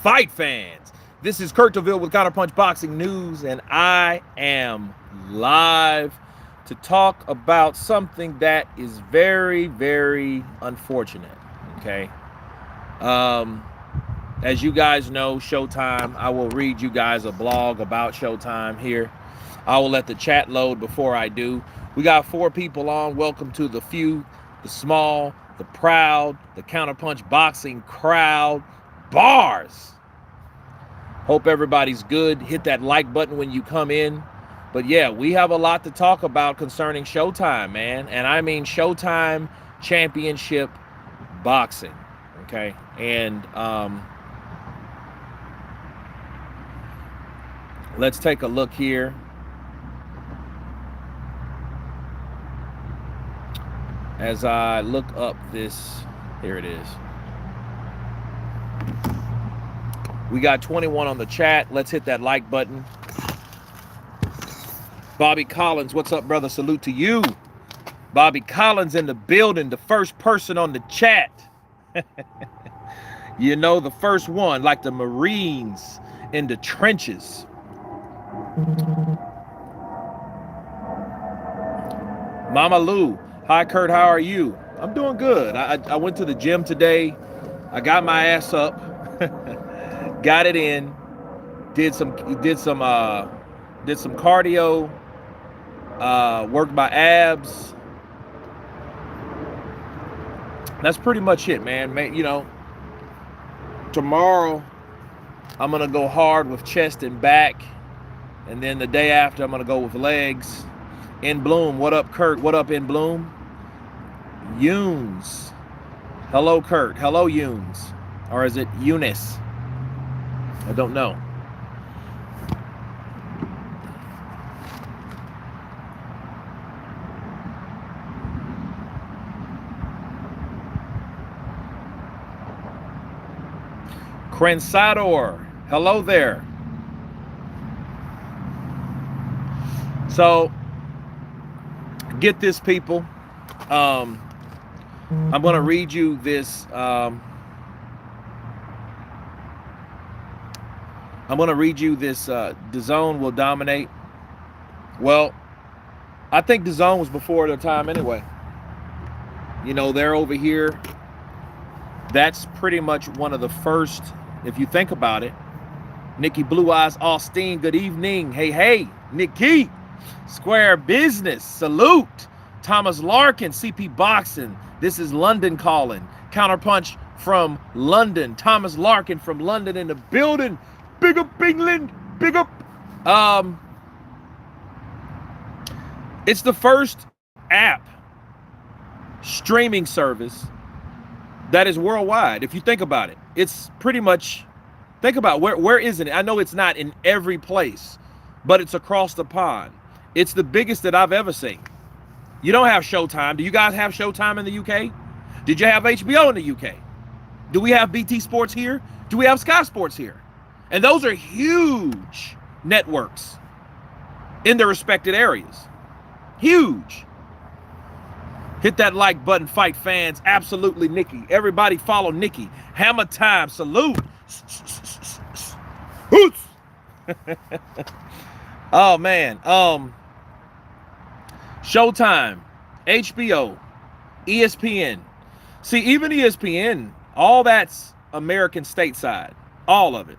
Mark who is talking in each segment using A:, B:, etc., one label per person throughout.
A: fight fans. This is Kurt DeVille with Counterpunch Boxing News, and I am live to talk about something that is very, very unfortunate. Okay. As you guys know, Showtime, I will read you guys a blog about Showtime here. I will let the chat load before I do. We got 4 people on. Welcome to the few, the small, the proud, the Counterpunch Boxing crowd. Bars. Hope everybody's good. Hit that like button when you come in. But yeah, we have a lot to talk about concerning Showtime, man. And I mean Showtime Championship Boxing. Okay. And let's take a look here. As I look up this, here it is. We got 21 on the chat. Let's hit that like button. Bobby Collins, what's up, brother? Salute to you. Bobby Collins in the building, the first person on the chat. You know, the first one, like the Marines in the trenches. Mama Lou, hi, Kurt, how are you? I'm doing good. I went to the gym today. I got my ass up. Got it in, did some cardio, worked my abs. That's pretty much it, man. You know, tomorrow I'm gonna go hard with chest and back, and then the day after I'm gonna go with legs. In Bloom, what up, Kurt? What up, In Bloom? Yunes, hello, Kurt. Hello, Yunes, or is it Eunice? I don't know. Crensador, hello there. So, get this, people. I'm going to read you this. I'm going to read you this. DAZN will dominate. Well, I think DAZN was before their time anyway. You know, they're over here. That's pretty much one of the first, if you think about it. Nikki Blue Eyes Austin, good evening. Hey, hey, Nikki. Square Business, salute. Thomas Larkin, CP Boxing. This is London calling. Counterpunch from London. Thomas Larkin from London in the building. Big up England, big up. It's the first app streaming service that is worldwide. If you think about it, it's pretty much, think about where isn't it? I know it's not in every place, but it's across the pond. It's the biggest that I've ever seen. You don't have Showtime. Do you guys have Showtime in the UK? Did you have HBO in the UK? Do we have BT Sports here? Do we have Sky Sports here? And those are huge networks in their respected areas. Huge. Hit that like button, fight fans. Absolutely, Nikki. Everybody follow Nikki. Hammer time. Salute. Oh, man. Showtime, HBO, ESPN. See, even ESPN, all that's American stateside. All of it.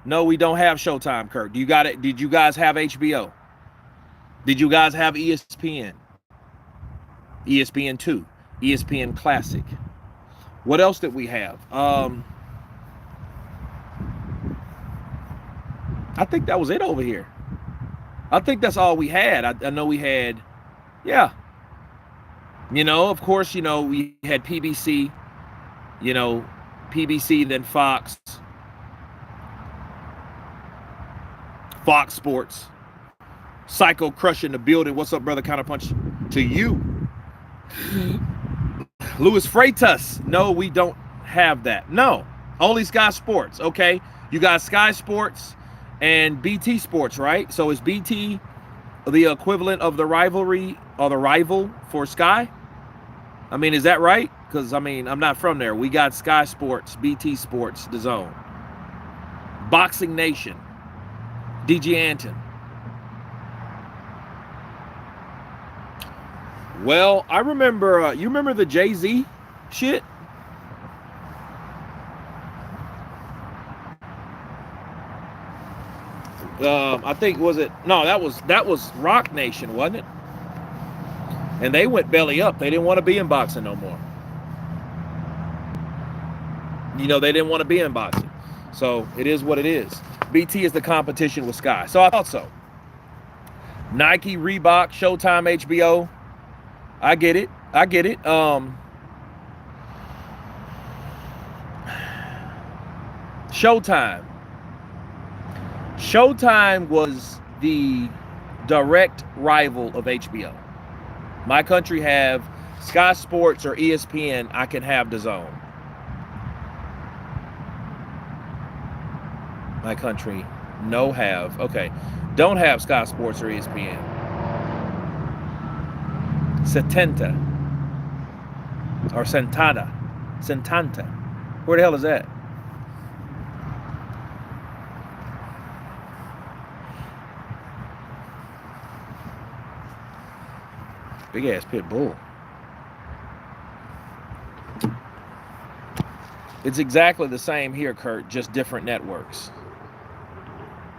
A: No, we don't have Showtime, Kurt. You got it. Did you guys have HBO? Did you guys have ESPN? ESPN 2, ESPN Classic. What else did we have? I think that was it over here. I think that's all we had. I know we had, yeah. You know, of course, you know, we had PBC, you know, PBC, then Fox Sports. Psycho Crush in the building. What's up, brother? Counterpunch to you. Louis Freitas. No, we don't have that. No, only Sky Sports. Okay, you got Sky Sports and BT Sports, right? So is BT the equivalent of the rivalry or the rival for Sky? I mean, is that right? Because, I mean, I'm not from there. We got Sky Sports, BT Sports, DAZN. Boxing Nation, DG Anton. Well, I remember, you remember the Jay-Z shit? I think, was it? No, that was Rock Nation, wasn't it? And they went belly up. They didn't want to be in boxing no more. You know, they didn't want to be in boxing. So it is what it is. BT is the competition with Sky. So I thought so. Nike, Reebok, Showtime, HBO. I get it. I get it. Showtime. Showtime was the direct rival of HBO. My country have Sky Sports or ESPN. I can have DAZN. My country no have. Okay. Don't have Sky Sports or ESPN. Setenta. Or Sentada. Sentanta. Where the hell is that? Big ass pit bull. It's exactly the same here, Kurt, just different networks.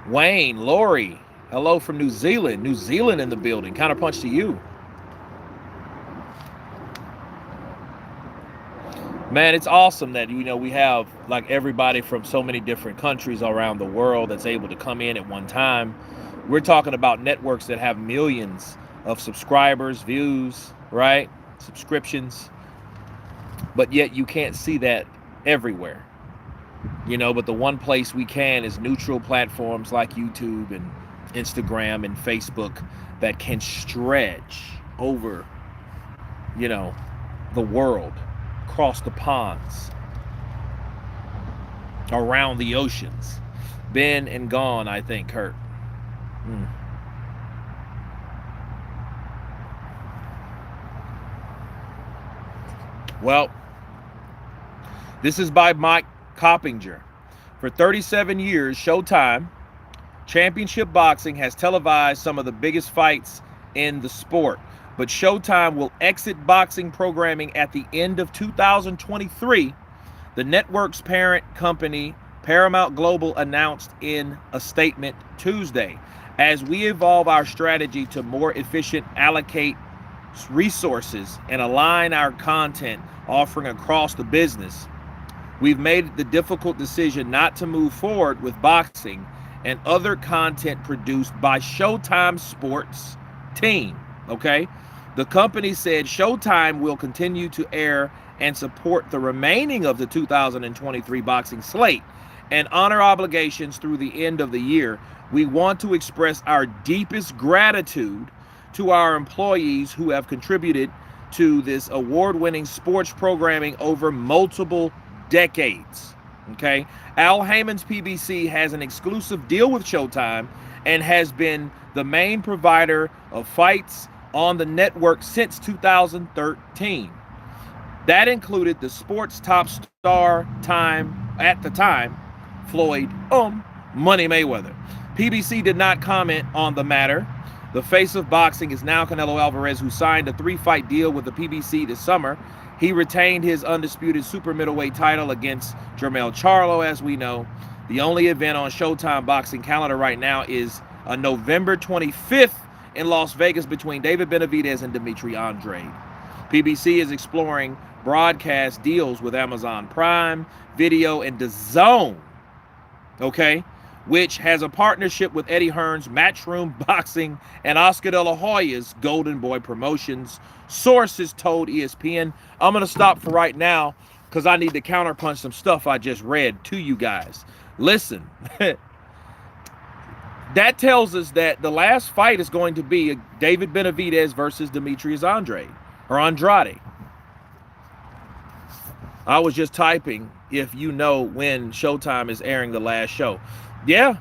A: Wayne, Lori, hello from New Zealand. New Zealand in the building. Counterpunch to you. Man, it's awesome that, you know, we have like everybody from so many different countries around the world that's able to come in at one time. We're talking about networks that have millions of subscribers, views, right? Subscriptions. But yet you can't see that everywhere. You know, but the one place we can is neutral platforms like YouTube and Instagram and Facebook that can stretch over, you know, the world, across the ponds, around the oceans. Been and gone, I think, Kurt. Well, this is by Mike Coppinger. For 37 years, Showtime Championship Boxing has televised some of the biggest fights in the sport. But Showtime will exit boxing programming at the end of 2023, the network's parent company, Paramount Global, announced in a statement Tuesday. As we evolve our strategy to more efficient allocate resources and align our content offering across the business, we've made the difficult decision not to move forward with boxing and other content produced by Showtime Sports team. Okay? The company said Showtime will continue to air and support the remaining of the 2023 boxing slate and honor obligations through the end of the year. We want to express our deepest gratitude to our employees who have contributed to this award-winning sports programming over multiple decades. Okay, Al Heyman's PBC has an exclusive deal with Showtime and has been the main provider of fights on the network since 2013. That included the sport's top star at the time, Floyd Money Mayweather. PBC did not comment on the matter. The face of boxing is now Canelo Alvarez, who signed a 3-fight deal with the PBC this summer. He retained his undisputed super middleweight title against Jermell Charlo, as we know. The only event on Showtime boxing calendar right now is on November 25th in Las Vegas between David Benavidez and Dimitri Andrade. PBC is exploring broadcast deals with Amazon Prime Video and DAZN, okay, which has a partnership with Eddie Hearn's Matchroom Boxing and Oscar De La Hoya's Golden Boy Promotions. Sources told ESPN. I'm going to stop for right now because I need to counterpunch some stuff I just read to you guys. Listen, that tells us that the last fight is going to be David Benavidez versus Demetrius Andrade. I was just typing if you know when Showtime is airing the last show. Yeah,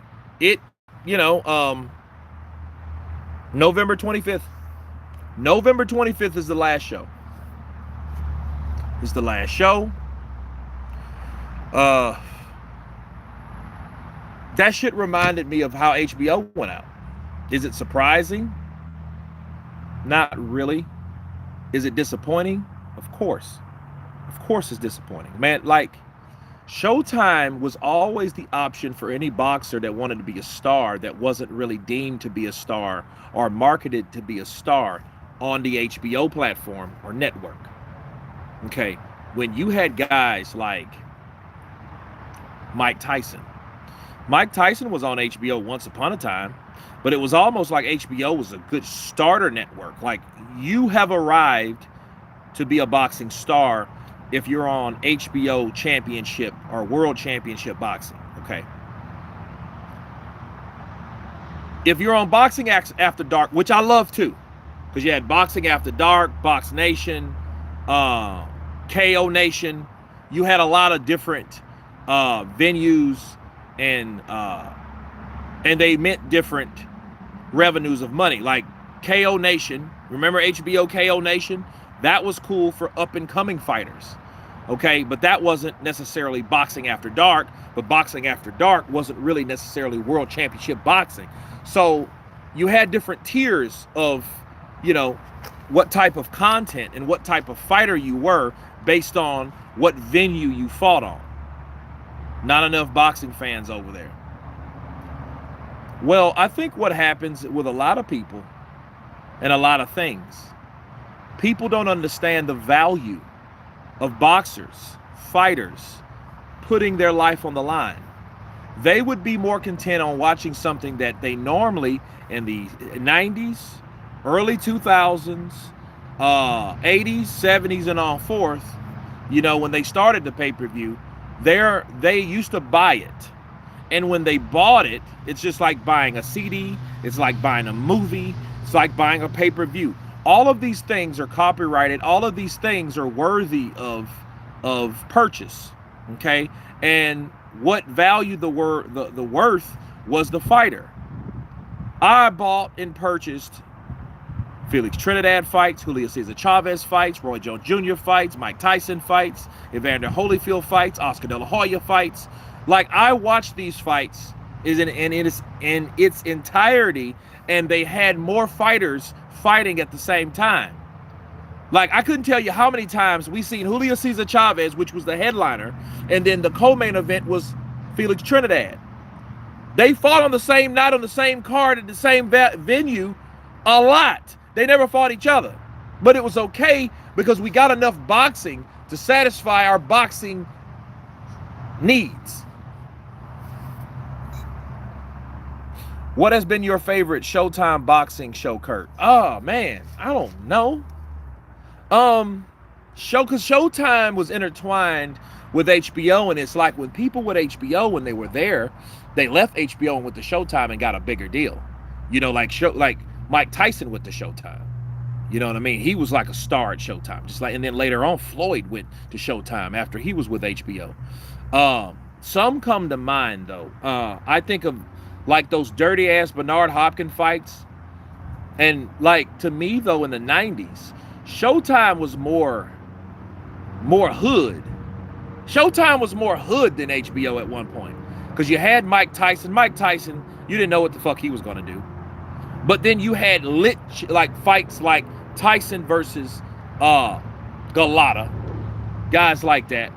A: November 25th. November 25th is the last show. It's the last show. That shit reminded me of how HBO went out. Is it surprising? Not really. Is it disappointing? Of course. Of course it's disappointing. Man, like, Showtime was always the option for any boxer that wanted to be a star that wasn't really deemed to be a star or marketed to be a star on the HBO platform or network. Okay, when you had guys like Mike Tyson. Mike Tyson was on HBO once upon a time, but it was almost like HBO was a good starter network. Like, you have arrived to be a boxing star if you're on HBO Championship or World Championship Boxing, okay? If you're on Boxing After Dark, which I love too, because you had Boxing After Dark, Box Nation, KO Nation. You had a lot of different venues, and they meant different revenues of money. Like KO Nation, remember HBO KO Nation? That was cool for up-and-coming fighters, okay? But that wasn't necessarily Boxing After Dark, but Boxing After Dark wasn't really necessarily World Championship Boxing. So you had different tiers of, you know, what type of content and what type of fighter you were based on what venue you fought on. Not enough boxing fans over there. Well, I think what happens with a lot of people and a lot of things, people don't understand the value of boxers, fighters, putting their life on the line. They would be more content on watching something that they normally, in the 90s, early 2000s, 80s, 70s, and on forth, you know, when they started the pay-per-view, they used to buy it. And when they bought it, it's just like buying a CD, it's like buying a movie, it's like buying a pay-per-view. All of these things are copyrighted. All of these things are worthy of purchase, okay? And what valued the worth was the fighter. I bought and purchased Felix Trinidad fights, Julio Cesar Chavez fights, Roy Jones Jr. fights, Mike Tyson fights, Evander Holyfield fights, Oscar De La Hoya fights. Like, I watched these fights in its entirety, and they had more fighters fighting at the same time. Like, I couldn't tell you how many times we seen Julio Cesar Chavez, which was the headliner, and then the co-main event was Felix Trinidad. They fought on the same night, on the same card, at the same venue a lot. They never fought each other. But it was okay because we got enough boxing to satisfy our boxing needs. What has been your favorite Showtime boxing show, Kurt? Oh, man, I don't know. Because Showtime was intertwined with HBO, and it's like when people with HBO, when they were there, they left HBO and went to Showtime and got a bigger deal. You know, like Mike Tyson went to Showtime. You know what I mean? He was like a star at Showtime. Just like, and then later on, Floyd went to Showtime after he was with HBO. Some come to mind though. I think of like those dirty ass Bernard Hopkins fights. And like, to me though, in the 90s, Showtime was more hood. Showtime was more hood than HBO at one point. Because you had Mike Tyson. Mike Tyson, you didn't know what the fuck he was going to do. But then you had lit like fights like Tyson versus Galata. Guys like that.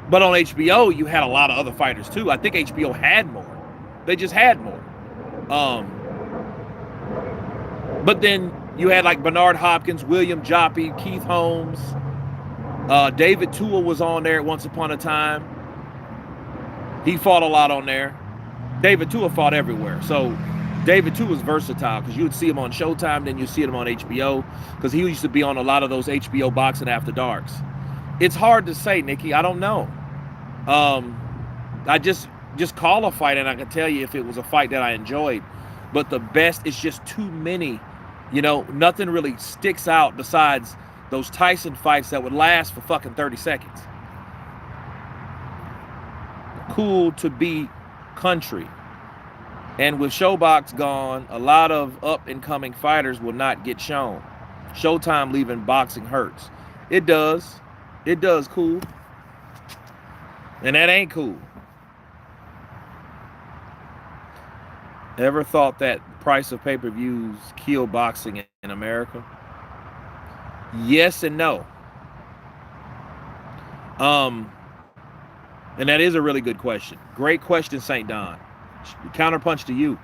A: But on HBO, you had a lot of other fighters too. I think HBO had more. They just had more. But then you had like Bernard Hopkins, William Joppy, Keith Holmes. David Tua was on there once upon a time. He fought a lot on there. David Tua fought everywhere. So David Tua was versatile because you would see him on Showtime, then you see him on HBO because he used to be on a lot of those HBO Boxing After Darks. It's hard to say, Nikki. I don't know. I just call a fight and I can tell you if it was a fight that I enjoyed. But the best is just too many. You know, nothing really sticks out besides those Tyson fights that would last for fucking 30 seconds. Cool to be country. And with Showbox gone, a lot of up-and-coming fighters will not get shown. Showtime leaving boxing hurts. It does. It does, cool. And that ain't cool. Ever thought that price of pay-per-views kill boxing in America? Yes and no. Um, and that is a really good question. Great question, St. Don. Counterpunch to you.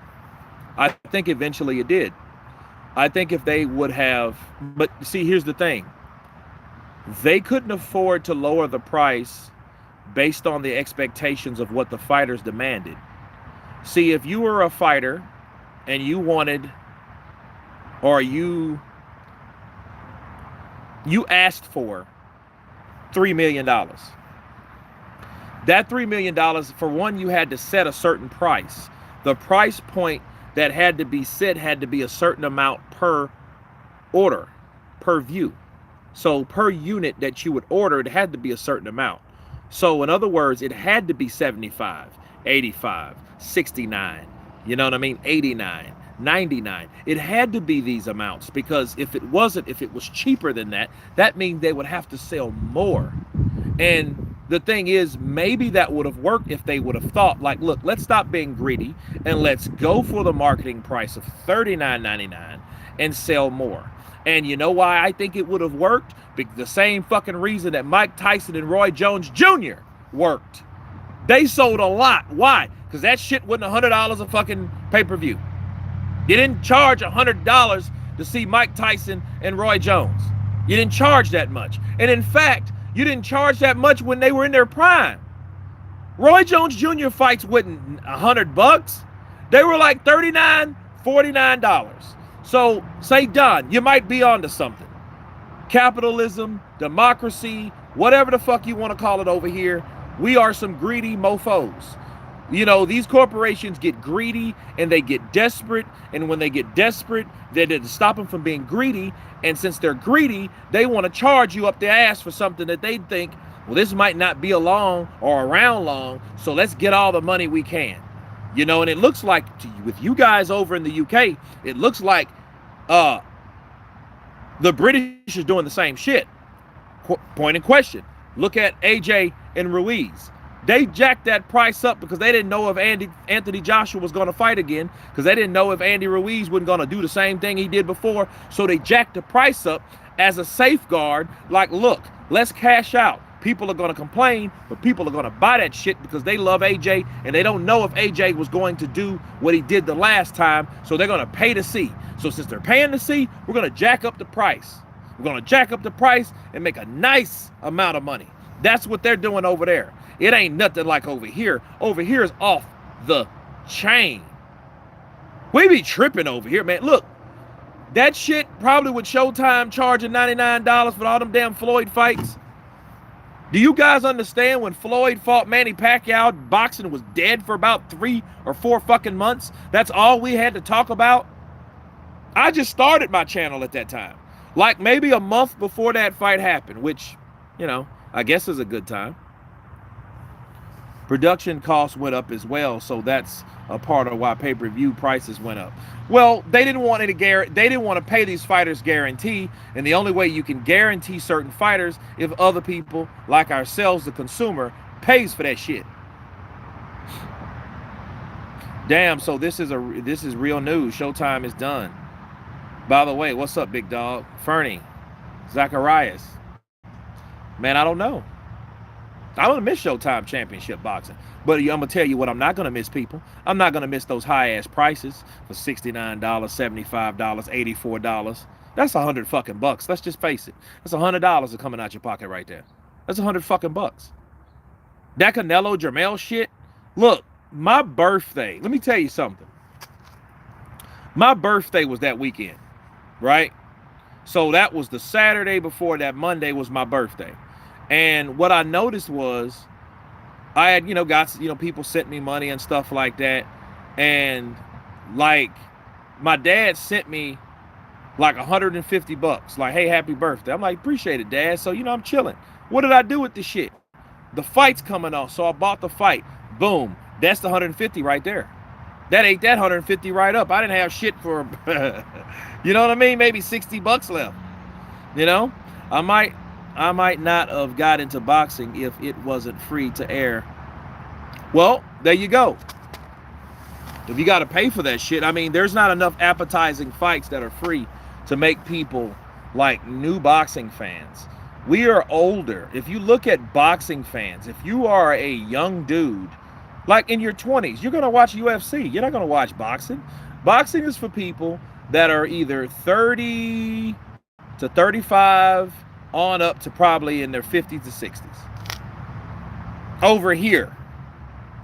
A: I think eventually it did. I think if they would have, but see, here's the thing. They couldn't afford to lower the price based on the expectations of what the fighters demanded. See, if you were a fighter and you wanted, or you asked for $3 million. That $3 million, for one, you had to set a certain price. The price point that had to be set had to be a certain amount per order, per view. So per unit that you would order, it had to be a certain amount. So in other words, it had to be 75, 85, 69, you know what I mean? 89, 99. It had to be these amounts, because if it wasn't, if it was cheaper than that, that means they would have to sell more. And the thing is, maybe that would have worked if they would have thought, like, look, let's stop being greedy and let's go for the marketing price of $39.99 and sell more. And you know why I think it would have worked? The same fucking reason that Mike Tyson and Roy Jones Jr. worked. They sold a lot. Why? Because that shit wasn't $100 a fucking pay-per-view. You didn't charge $100 to see Mike Tyson and Roy Jones. You didn't charge that much. And in fact, you didn't charge that much when they were in their prime. Roy Jones Jr. fights wasn't $100. They were like $39, $49. So, say, Don, you might be onto something. Capitalism, democracy, whatever the fuck you want to call it over here, we are some greedy mofos. You know, these corporations get greedy and they get desperate. And when they get desperate, they didn't stop them from being greedy. And since they're greedy, they want to charge you up their ass for something that they think, well, this might not be along or around long, so let's get all the money we can. You know, and it looks like, with you guys over in the UK, it looks like the British is doing the same shit. Point in question. Look at AJ and Ruiz. They jacked that price up because they didn't know if Anthony Joshua was going to fight again, because they didn't know if Andy Ruiz wasn't going to do the same thing he did before. So they jacked the price up as a safeguard. Like, look, let's cash out. People are going to complain, but people are going to buy that shit because they love AJ, and they don't know if AJ was going to do what he did the last time, so they're going to pay to see. So since they're paying to see, we're going to jack up the price. We're going to jack up the price and make a nice amount of money. That's what they're doing over there. It ain't nothing like over here. Over here is off the chain. We be tripping over here, man. Look, that shit probably with Showtime charging $99 for all them damn Floyd fights. Do you guys understand when Floyd fought Manny Pacquiao, boxing was dead for about 3 or 4 fucking months? That's all we had to talk about. I just started my channel at that time. Like maybe a month before that fight happened, which, you know, I guess is a good time. Production costs went up as well, so that's a part of why pay-per-view prices went up. Well, they didn't want to pay these fighters guarantee, and the only way you can guarantee certain fighters if other people like ourselves, the consumer, pays for that shit. Damn, so this is real news. Showtime is done. By the way, what's up, big dog? Fernie, Zacharias. Man, I don't know. I'm going to miss Showtime Championship boxing. But I'm going to tell you what I'm not going to miss, people. I'm not going to miss those high-ass prices for $69, $75, $84. That's $100 fucking bucks. Let's just face it. That's $100 coming out your pocket right there. That's $100 fucking bucks. That Canelo Jermell shit. Look, my birthday. Let me tell you something. My birthday was that weekend, right? So that was the Saturday before that Monday was my birthday. And what I noticed was I had, people sent me money and stuff like that. And like my dad sent me like $150. Like, hey, happy birthday. I'm like, appreciate it, Dad. So, I'm chilling. What did I do with this shit? The fight's coming off. So I bought the fight. Boom. That's the 150 right there. That ate that 150 right up. I didn't have shit for, you know what I mean? Maybe $60 left. I might not have got into boxing if it wasn't free to air. Well, there you go. If you got to pay for that shit, I mean, there's not enough appetizing fights that are free to make people like new boxing fans. We are older. If you look at boxing fans, if you are a young dude, like in your 20s, you're going to watch UFC. You're not going to watch boxing. Boxing is for people that are either 30 to 35 on up to probably in their 50s to 60s. Over here,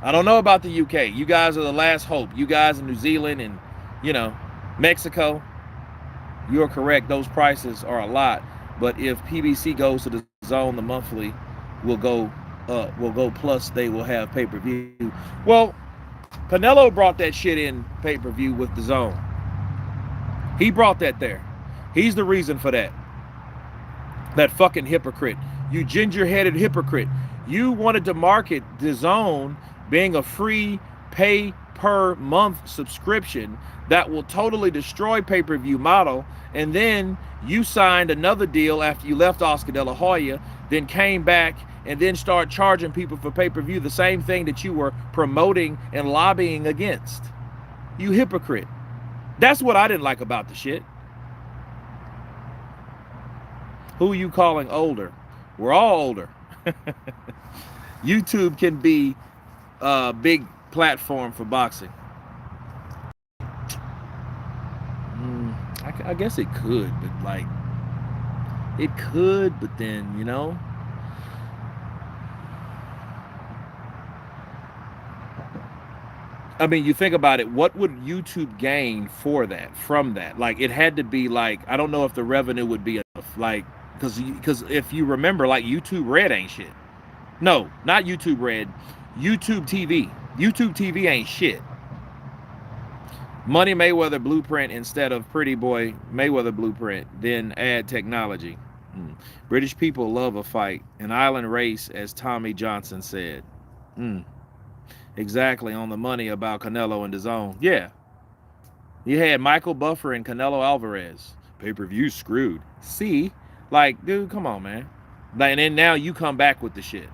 A: I don't know about the UK. You guys are the last hope. You guys in New Zealand and, you know, Mexico, you're correct. Those prices are a lot. But if PBC goes to the zone, the monthly will go plus they will have pay-per-view. Well, Canelo brought that shit in pay-per-view with the zone. He brought that there. He's the reason for that. That fucking hypocrite. You ginger-headed hypocrite. You wanted to market the zone being a free pay per month subscription that will totally destroy pay-per-view model, and then you signed another deal after you left Oscar De La Hoya, then came back and then start charging people for pay-per-view, the same thing that you were promoting and lobbying against. You hypocrite. That's what I didn't like about the shit. Who are you calling older? We're all older. YouTube can be a big platform for boxing. I guess it could, but like, it could, but then, you know, I mean, you think about it, what would YouTube gain for that, from that? Like, it had to be like, I don't know if the revenue would be enough, like, because if you remember, like, YouTube Red ain't shit. No, not YouTube Red, YouTube TV. YouTube TV ain't shit. Money Mayweather Blueprint instead of Pretty Boy Mayweather Blueprint, then add technology. British people love a fight, an island race, as Tommy Johnson said. Exactly, on the money about Canelo and the zone. Yeah. You had Michael Buffer and Canelo Alvarez. Pay-per-view screwed. See? Like, dude, come on, man. And then now you come back with the shit.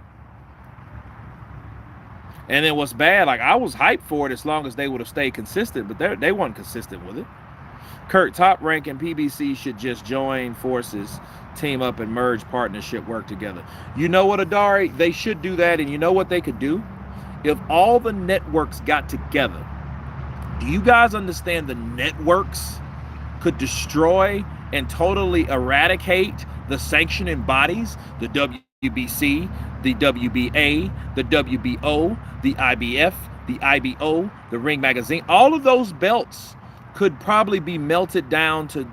A: And then what's bad, like, I was hyped for it as long as they would have stayed consistent, but they weren't consistent with it. Kurt, Top Rank and PBC should just join forces, team up and merge partnership, work together. You know what, Adari? They should do that, and you know what they could do? If all the networks got together, do you guys understand the networks could destroy and totally eradicate the sanctioning bodies, the WBC, the WBA, the WBO, the IBF, the IBO, the Ring Magazine? All of those belts could probably be melted down to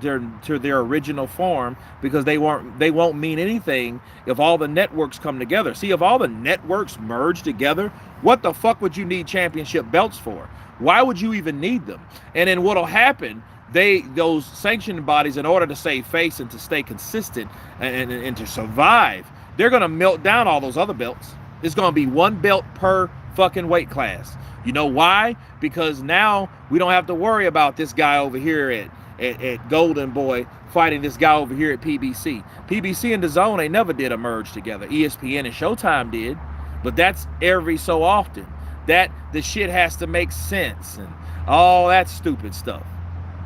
A: their original form, because they won't mean anything if all the networks come together. See, if all the networks merge together, what the fuck would you need championship belts for? Why would you even need them? And then what'll happen, those sanctioning bodies, in order to save face and to stay consistent and to survive, they're gonna melt down all those other belts. It's gonna be one belt per fucking weight class. You know why? Because now we don't have to worry about this guy over here at Golden Boy fighting this guy over here at PBC. PBC and DAZN, they never did a merge together. ESPN and Showtime did, but that's every so often. That the shit has to make sense and all that stupid stuff,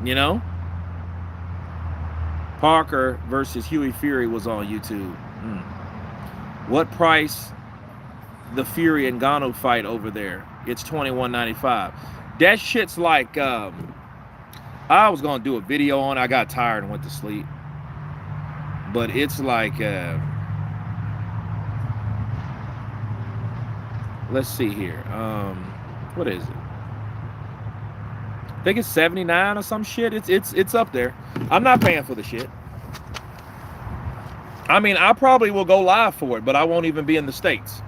A: you know? Parker versus Huey Fury was on YouTube. What price the Fury and Ngannou fight over there? It's $21.95. That shit's like, I was gonna do a video on it. I got tired and went to sleep. But it's like, let's see here. What is it? I think it's 79 or some shit. It's up there. I'm not paying for the shit. I mean, I probably will go live for it, but I won't even be in the States.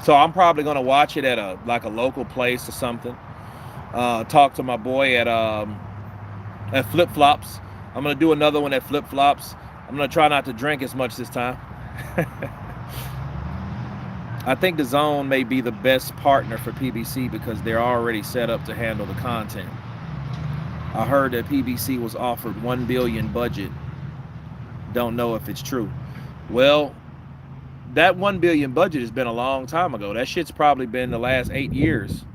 A: So I'm probably gonna watch it at a local place or something. Talk to my boy at Flip Flops. I'm gonna do another one at Flip Flops. I'm gonna try not to drink as much this time. I think DAZN may be the best partner for PBC because they're already set up to handle the content. I heard that PBC was offered $1 billion budget. Don't know if it's true. Well, that 1 billion budget has been a long time ago. That shit's probably been the last 8 years.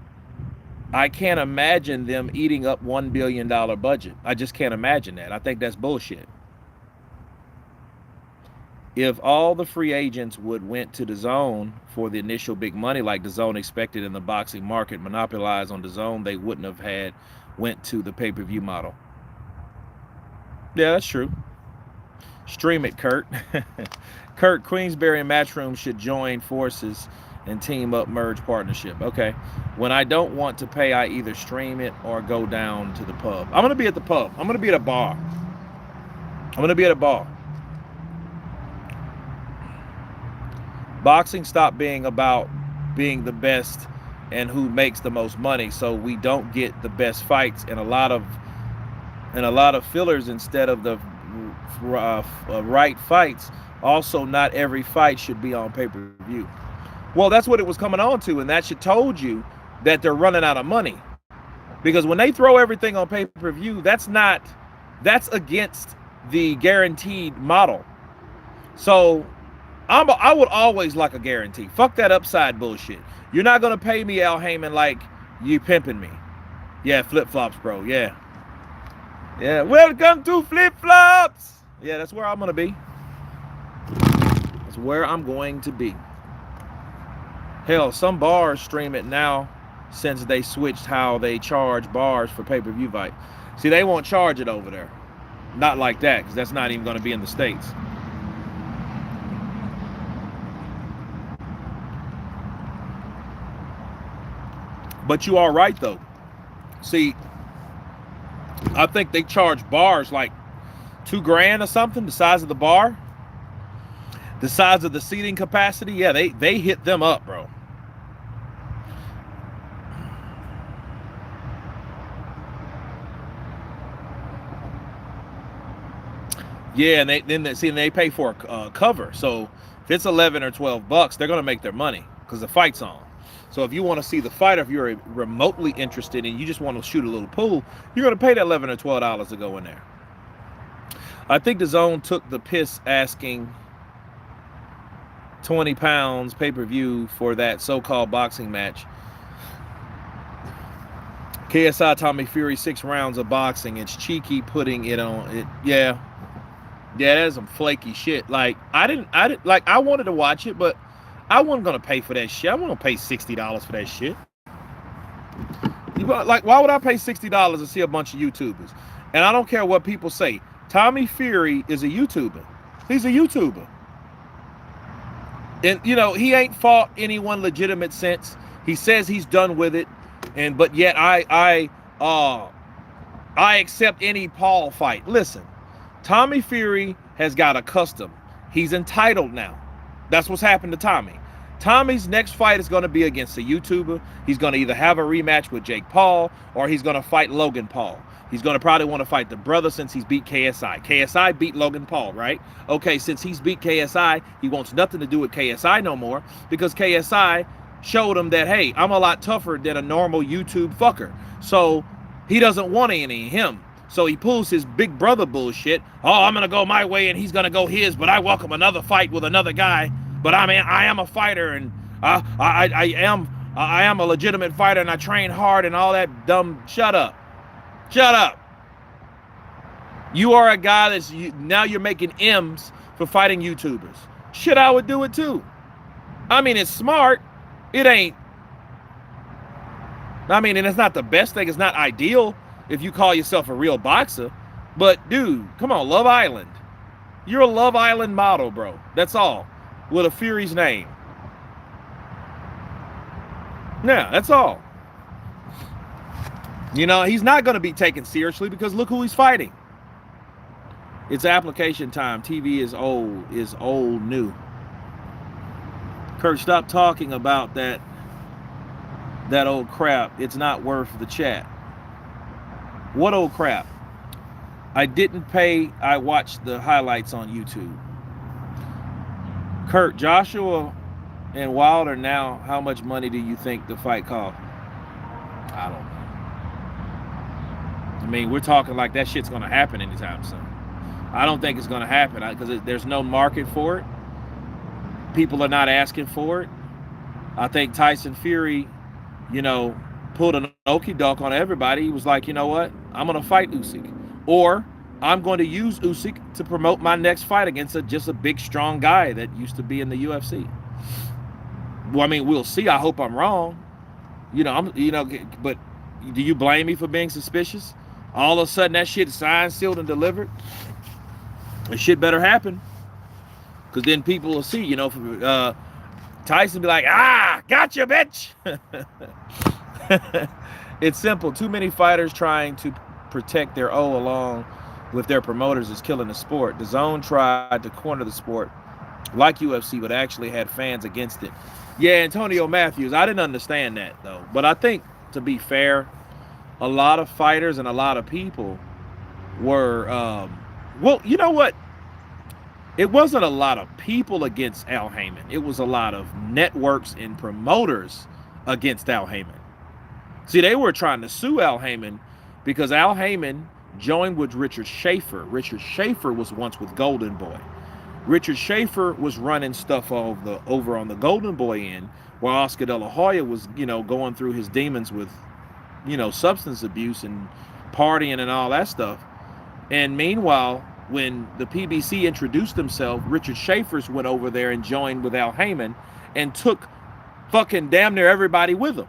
A: I can't imagine them eating up $1 billion budget. I just can't imagine that. I think that's bullshit. If all the free agents would went to the zone for the initial big money like the zone expected in the boxing market monopolized on the zone, they wouldn't have had went to the pay-per-view model. Yeah, that's true. Stream it, Kurt. Kurt, Queensberry and Matchroom should join forces and team up merge partnership. Okay. When I don't want to pay, I either stream it or go down to the pub. I'm going to be at the pub. I'm going to be at a bar. I'm going to be at a bar. Boxing stopped being about being the best and who makes the most money, so we don't get the best fights and a lot of fillers instead of the right fights. Also, not every fight should be on pay-per-view. Well, that's what it was coming on to, and that should told you that they're running out of money. Because when they throw everything on pay-per-view, that's against the guaranteed model. So I would always like a guarantee. Fuck that upside bullshit. You're not gonna pay me, Al Heyman, like you pimping me. Yeah, flip-flops, bro. Yeah. Welcome to flip-flops. Yeah, that's where I'm gonna be. That's where I'm going to be. Hell, some bars stream it now since they switched how they charge bars for pay-per-view fight. See, they won't charge it over there. Not like that, because that's not even going to be in the States. But you are right, though. See, I think they charge bars like $2,000 or something, the size of the bar. The size of the seating capacity, yeah, they hit them up, bro. Yeah, and they pay for a cover. So if it's 11 or 12 bucks, they're gonna make their money because the fight's on. So if you want to see the fight, if you're remotely interested and you just want to shoot a little pool, you're gonna pay that $11 or $12 to go in there. I think the zone took the piss asking 20 pounds pay-per-view for that so-called boxing match. KSI Tommy Fury 6 rounds of boxing. It's cheeky putting it on it. Yeah, that's some flaky shit. Like I wanted to watch it, but I wasn't gonna pay for that shit. I wasn't gonna pay $60 for that shit. Like, why would I pay $60 to see a bunch of YouTubers? And I don't care what people say. Tommy Fury is a YouTuber. He's a YouTuber. And, you know, he ain't fought anyone legitimate since. He says he's done with it. But yet I accept any Paul fight. Listen, Tommy Fury has got a custom. He's entitled now. That's what's happened to Tommy. Tommy's next fight is going to be against a YouTuber. He's going to either have a rematch with Jake Paul or he's going to fight Logan Paul. He's going to probably want to fight the brother since he's beat KSI. KSI beat Logan Paul, right? Okay, since he's beat KSI, he wants nothing to do with KSI no more because KSI showed him that, hey, I'm a lot tougher than a normal YouTube fucker. So he doesn't want any of him. So he pulls his big brother bullshit. Oh, I'm going to go my way and he's going to go his, but I welcome another fight with another guy. But I am a fighter and I am a legitimate fighter and I train hard and all that dumb. Shut up. Shut up. You are a guy now you're making M's for fighting YouTubers. Shit, I would do it too. I mean, it's smart. It ain't. I mean, and it's not the best thing. It's not ideal if you call yourself a real boxer. But, dude, come on, Love Island. You're a Love Island model, bro. That's all. With a Fury's name. Yeah, that's all. You know, he's not going to be taken seriously because look who he's fighting. It's application time. TV is old new. Kurt, stop talking about that old crap. It's not worth the chat. What old crap? I didn't pay. I watched the highlights on YouTube. Kurt, Joshua and Wilder now, how much money do you think the fight cost? I don't know. I mean, we're talking like that shit's going to happen anytime soon. I don't think it's going to happen because there's no market for it. People are not asking for it. I think Tyson Fury, you know, pulled an okie doke on everybody. He was like, you know what? I'm going to fight Usyk. Or I'm going to use Usyk to promote my next fight against just a big, strong guy that used to be in the UFC. Well, I mean, we'll see. I hope I'm wrong. But do you blame me for being suspicious? All of a sudden, that shit signed, sealed, and delivered. The shit better happen. Because then people will see, Tyson be like, gotcha, bitch. It's simple. Too many fighters trying to protect their O along with their promoters is killing the sport. The Zone tried to corner the sport like UFC, but actually had fans against it. Yeah, Antonio Matthews, I didn't understand that, though. But I think, to be fair, a lot of fighters and a lot of people were, well, you know what? It wasn't a lot of people against Al Heyman. It was a lot of networks and promoters against Al Heyman. See, they were trying to sue Al Heyman because Al Heyman joined with Richard Schaefer. Richard Schaefer was once with Golden Boy. Richard Schaefer was running stuff over on the Golden Boy end, while Oscar De La Hoya was, going through his demons with, substance abuse and partying and all that stuff. And meanwhile, when the PBC introduced themselves, Richard Schaefer's went over there and joined with Al Heyman and took fucking damn near everybody with them.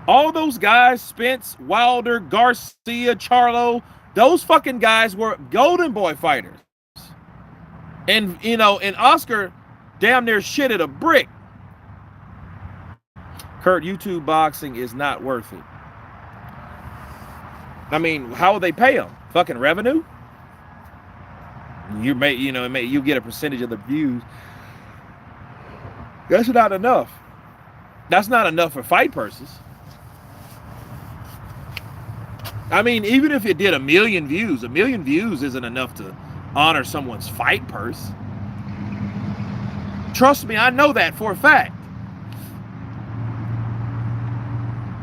A: All those guys, Spence, Wilder, Garcia, Charlo, those fucking guys were Golden Boy fighters. And, and Oscar damn near shitted a brick. Kurt, YouTube boxing is not worth it. I mean, how would they pay them? Fucking revenue? You get a percentage of the views. That's not enough. That's not enough for fight purses. I mean, even if it did 1 million views, 1 million views isn't enough to honor someone's fight purse. Trust me, I know that for a fact.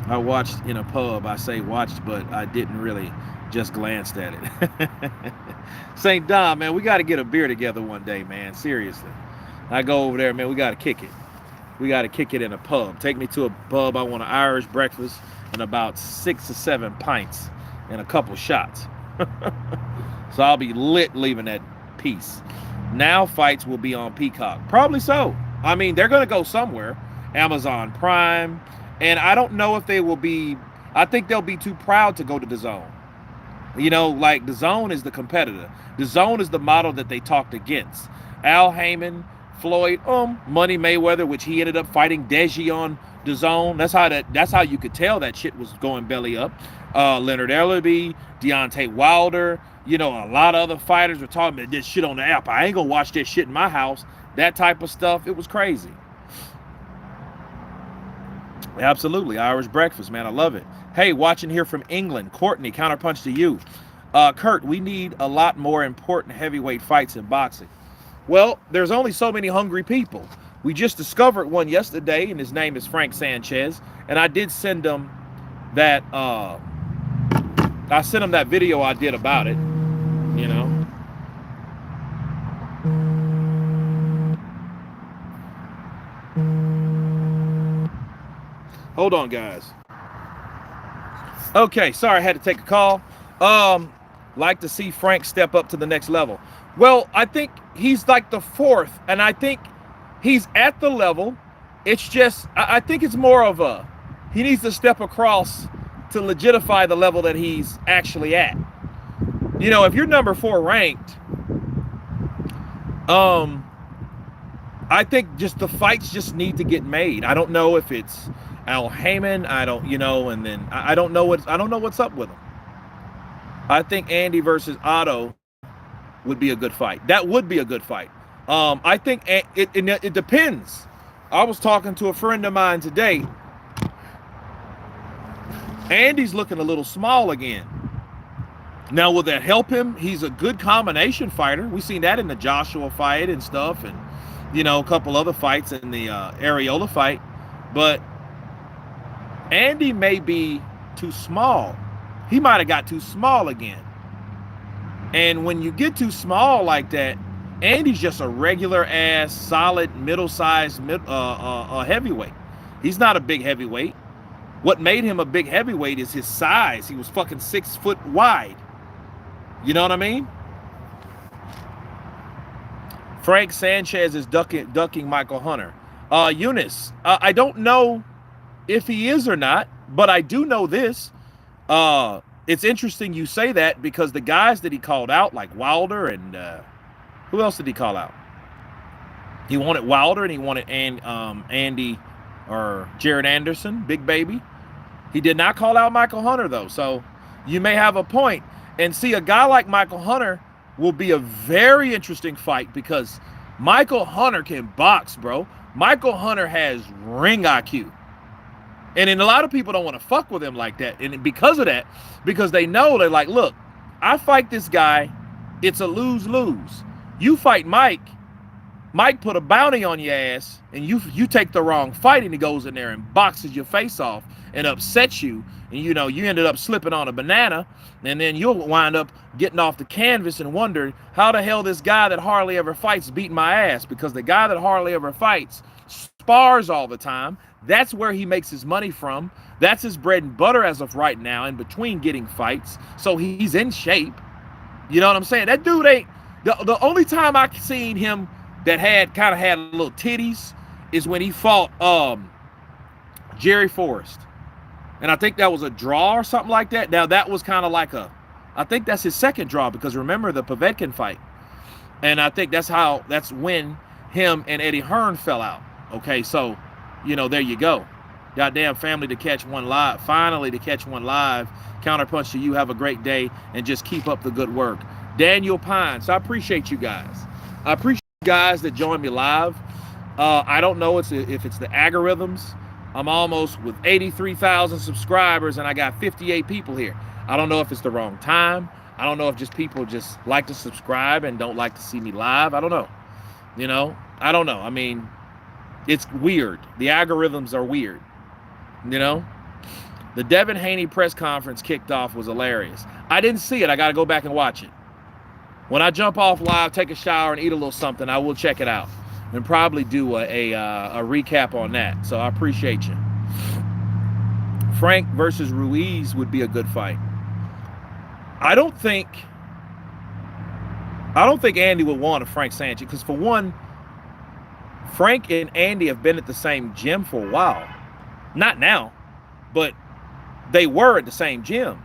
A: I watched in a pub. I say watched, but I didn't really, just glanced at it. St. Dom, man, we got to get a beer together one day, man. Seriously. I go over there, man, we got to kick it. We got to kick it in a pub. Take me to a pub. I want an Irish breakfast and about 6 or 7 pints and a couple shots. So I'll be lit leaving that piece. Now fights will be on Peacock. Probably so. I mean, they're going to go somewhere. Amazon Prime. And I don't know if they will be, I think they'll be too proud to go to the Zone. Like the Zone is the competitor. The Zone is the model that they talked against. Al Heyman, Floyd, Money Mayweather, which he ended up fighting Deji on the Zone. That's how you could tell that shit was going belly up. Leonard Ellerby, Deontay Wilder, a lot of other fighters were talking about this shit on the app. I ain't gonna watch this shit in my house. That type of stuff. It was crazy. Absolutely. Irish breakfast, man. I love it. Hey, watching here from England. Courtney, counterpunch to you. Kurt, we need a lot more important heavyweight fights in boxing. Well, there's only so many hungry people. We just discovered one yesterday, and his name is Frank Sanchez. And I did send him that, I sent him that video I did about it, Hold on, guys. Okay, sorry, I had to take a call. Like to see Frank step up to the next level. Well, I think he's like the 4th, and I think he's at the level. It's just, I think it's more of he needs to step across to legitify the level that he's actually at. If you're number 4 ranked, I think just the fights just need to get made. I don't know if it's Al Heyman, I don't know what's up with him. I think Andy versus Otto would be a good fight. That would be a good fight. I think it depends. I was talking to a friend of mine today. Andy's looking a little small again. Now, will that help him? He's a good combination fighter. We've seen that in the Joshua fight and stuff, and a couple other fights in the Areola fight. But Andy may be too small. He might have got too small again. And when you get too small like that, Andy's just a regular ass, solid, middle-sized heavyweight. He's not a big heavyweight. What made him a big heavyweight is his size. He was fucking 6 foot wide. You know what I mean? Frank Sanchez is ducking Michael Hunter. Eunice, I don't know if he is or not, but I do know this. It's interesting you say that because the guys that he called out, like Wilder and who else did he call out? He wanted Wilder and he wanted Andy or Jared Anderson, Big Baby. He did not call out Michael Hunter, though. So you may have a point. And see, a guy like Michael Hunter will be a very interesting fight because Michael Hunter can box, bro. Michael Hunter has ring IQ. And then a lot of people don't want to fuck with him like that. And because of that, because they know, they're like, look, I fight this guy. It's a lose-lose. You fight Mike. Mike put a bounty on your ass, and you take the wrong fight, and he goes in there and boxes your face off and upsets you. And, you know, you ended up slipping on a banana, and then you'll wind up getting off the canvas and wondering how the hell this guy that hardly ever fights beat my ass, because the guy that hardly ever fights spars all the time. That's where he makes his money from. That's his bread and butter as of right now, in between getting fights. So he's in shape. You know what I'm saying? That dude ain't the only time I seen him that kind of had little titties is when he fought Jerry Forrest. And I think that was a draw or something like that. Now that was kind of like I think that's his second draw, because remember the Povetkin fight. And I think that's when him and Eddie Hearn fell out. Okay, so, you know, there you go. Goddamn family to catch one live. Finally to catch one live. Counterpunch to you. Have a great day and just keep up the good work. Daniel Pine. So I appreciate you guys. I appreciate you guys that join me live. I don't know if it's the algorithms. I'm almost with 83,000 subscribers and I got 58 people here. I don't know if it's the wrong time. I don't know if just people just like to subscribe and don't like to see me live. I don't know. You know, I don't know. I mean, it's weird. The algorithms are weird. You know, the Devin Haney press conference kicked off was hilarious. I didn't see it. I got to go back and watch it. When I jump off live, take a shower and eat a little something, I will check it out and probably do a recap on that. So I appreciate you. Frank versus Ruiz would be a good fight. I don't think Andy would want a Frank Sanchez, because for one, Frank and Andy have been at the same gym for a while. Not now, but they were at the same gym.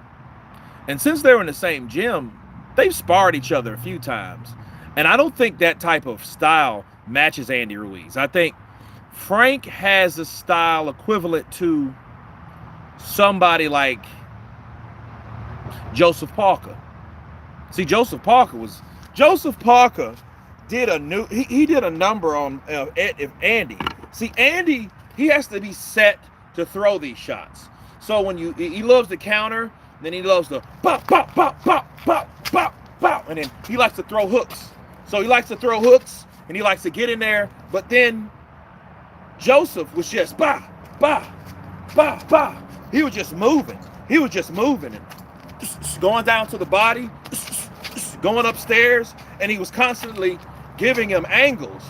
A: And since they were in the same gym, they've sparred each other a few times. And I don't think that type of style matches Andy Ruiz. I think Frank has a style equivalent to somebody like Joseph Parker. See, Joseph Parker did he did a number on Andy. See, Andy, he has to be set to throw these shots. So when he loves to counter, then he loves to pop, pop, pop, pop, pop, pop, pop, and then he likes to throw hooks. So he likes to throw hooks and he likes to get in there, but then Joseph was just bah, bah, bah, bah. He was just moving. And going down to the body, going upstairs, and he was constantly giving him angles.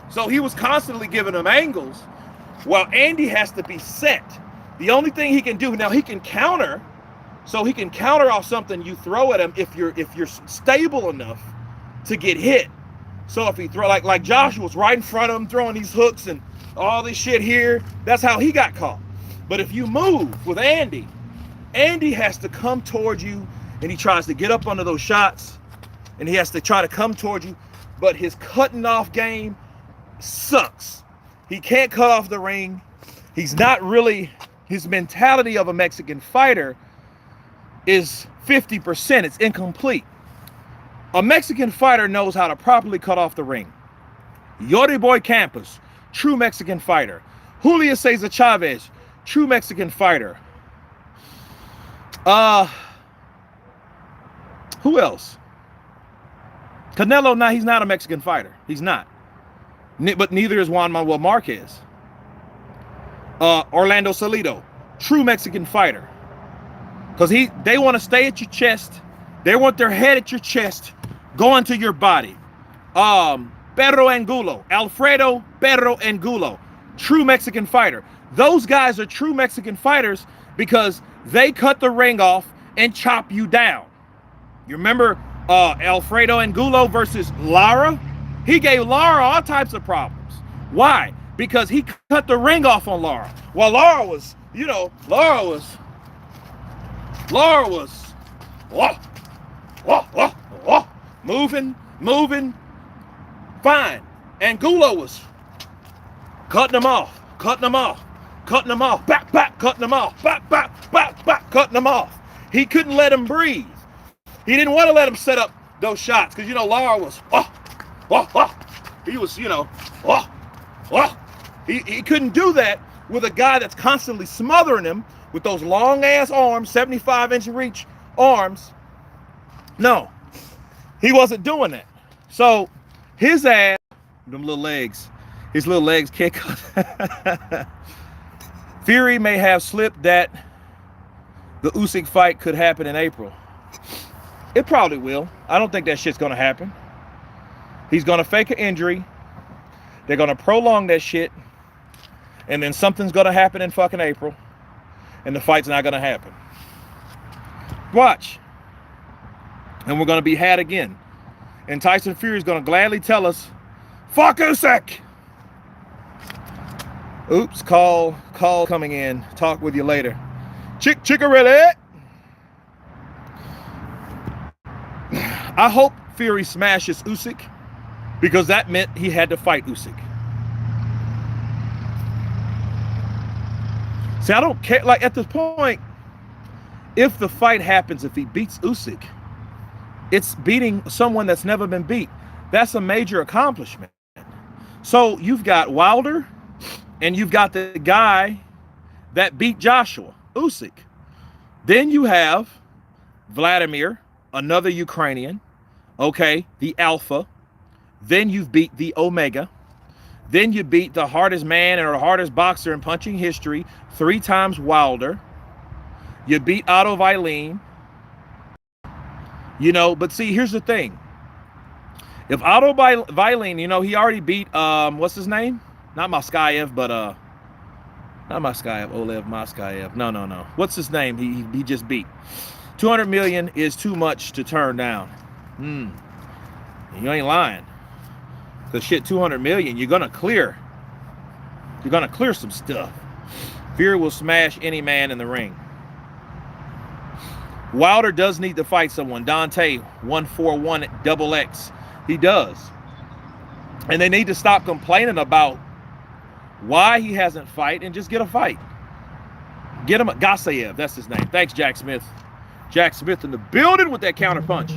A: So he was constantly giving him angles while Andy has to be set. The only thing he can do, now he can counter, so he can counter off something you throw at him if you're stable enough to get hit. So if he throw, like Josh was right in front of him throwing these hooks and all this shit here, that's how he got caught. But if you move with Andy has to come towards you, and he tries to get up under those shots, and he has to try to come towards you, but his cutting off game sucks. He can't cut off the ring. He's not really, his mentality of a Mexican fighter is 50%. It's incomplete. A Mexican fighter knows how to properly cut off the ring. Yori Boy Campos, true Mexican fighter. Julio Cesar Chavez, true Mexican fighter. Who else? Canelo, he's not a Mexican fighter. He's not. But neither is Juan Manuel Marquez. Orlando Salido, true Mexican fighter. Because they want to stay at your chest. They want their head at your chest, going to your body. Perro Angulo, Alfredo Perro Angulo, true Mexican fighter. Those guys are true Mexican fighters because they cut the ring off and chop you down. You remember Alfredo Angulo versus Lara? He gave Lara all types of problems. Why? Because he cut the ring off on Lara. Well, Lara was moving, fine. Angulo was cutting them off, cutting them off, back, cutting them off, back, cutting them off. He couldn't let him breathe. He didn't want to let him set up those shots because, Lara was, he was, he couldn't do that with a guy that's constantly smothering him with those long-ass arms, 75-inch reach arms. No, he wasn't doing that. So his ass, his little legs can't cut. Fury may have slipped that the Usyk fight could happen in April. It probably will. I don't think that shit's going to happen. He's going to fake an injury. They're going to prolong that shit. And then something's going to happen in fucking April. And the fight's not going to happen. Watch. And we're going to be had again. And Tyson Fury is going to gladly tell us, fuck Usyk. Oops, call coming in. Talk with you later. Chickarelli. I hope Fury smashes Usyk because that meant he had to fight Usyk. See, I don't care. Like, at this point, if the fight happens, if he beats Usyk, it's beating someone that's never been beat. That's a major accomplishment. So you've got Wilder, and you've got the guy that beat Joshua, Usyk. Then you have Vladimir, another Ukrainian, okay, the Alpha. Then you've beat the Omega. Then you beat the hardest man or the hardest boxer in punching history, 3 times Wilder. You beat Otto Wallin. But see, here's the thing. If Otto Wallin, he already beat, what's his name? Not Moskayev, but, not Moskayev, Olev Moskayev. No. What's his name? He just beat. 200 million is too much to turn down. You ain't lying. Because shit, 200 million, you're gonna clear some stuff. Fury will smash any man in the ring. Wilder does need to fight someone. Dante 141 XX. He does. And they need to stop complaining about why he hasn't fight and just get a fight. Get him a Gasayev, that's his name. Thanks, Jack Smith. Jack Smith in the building with that counter punch.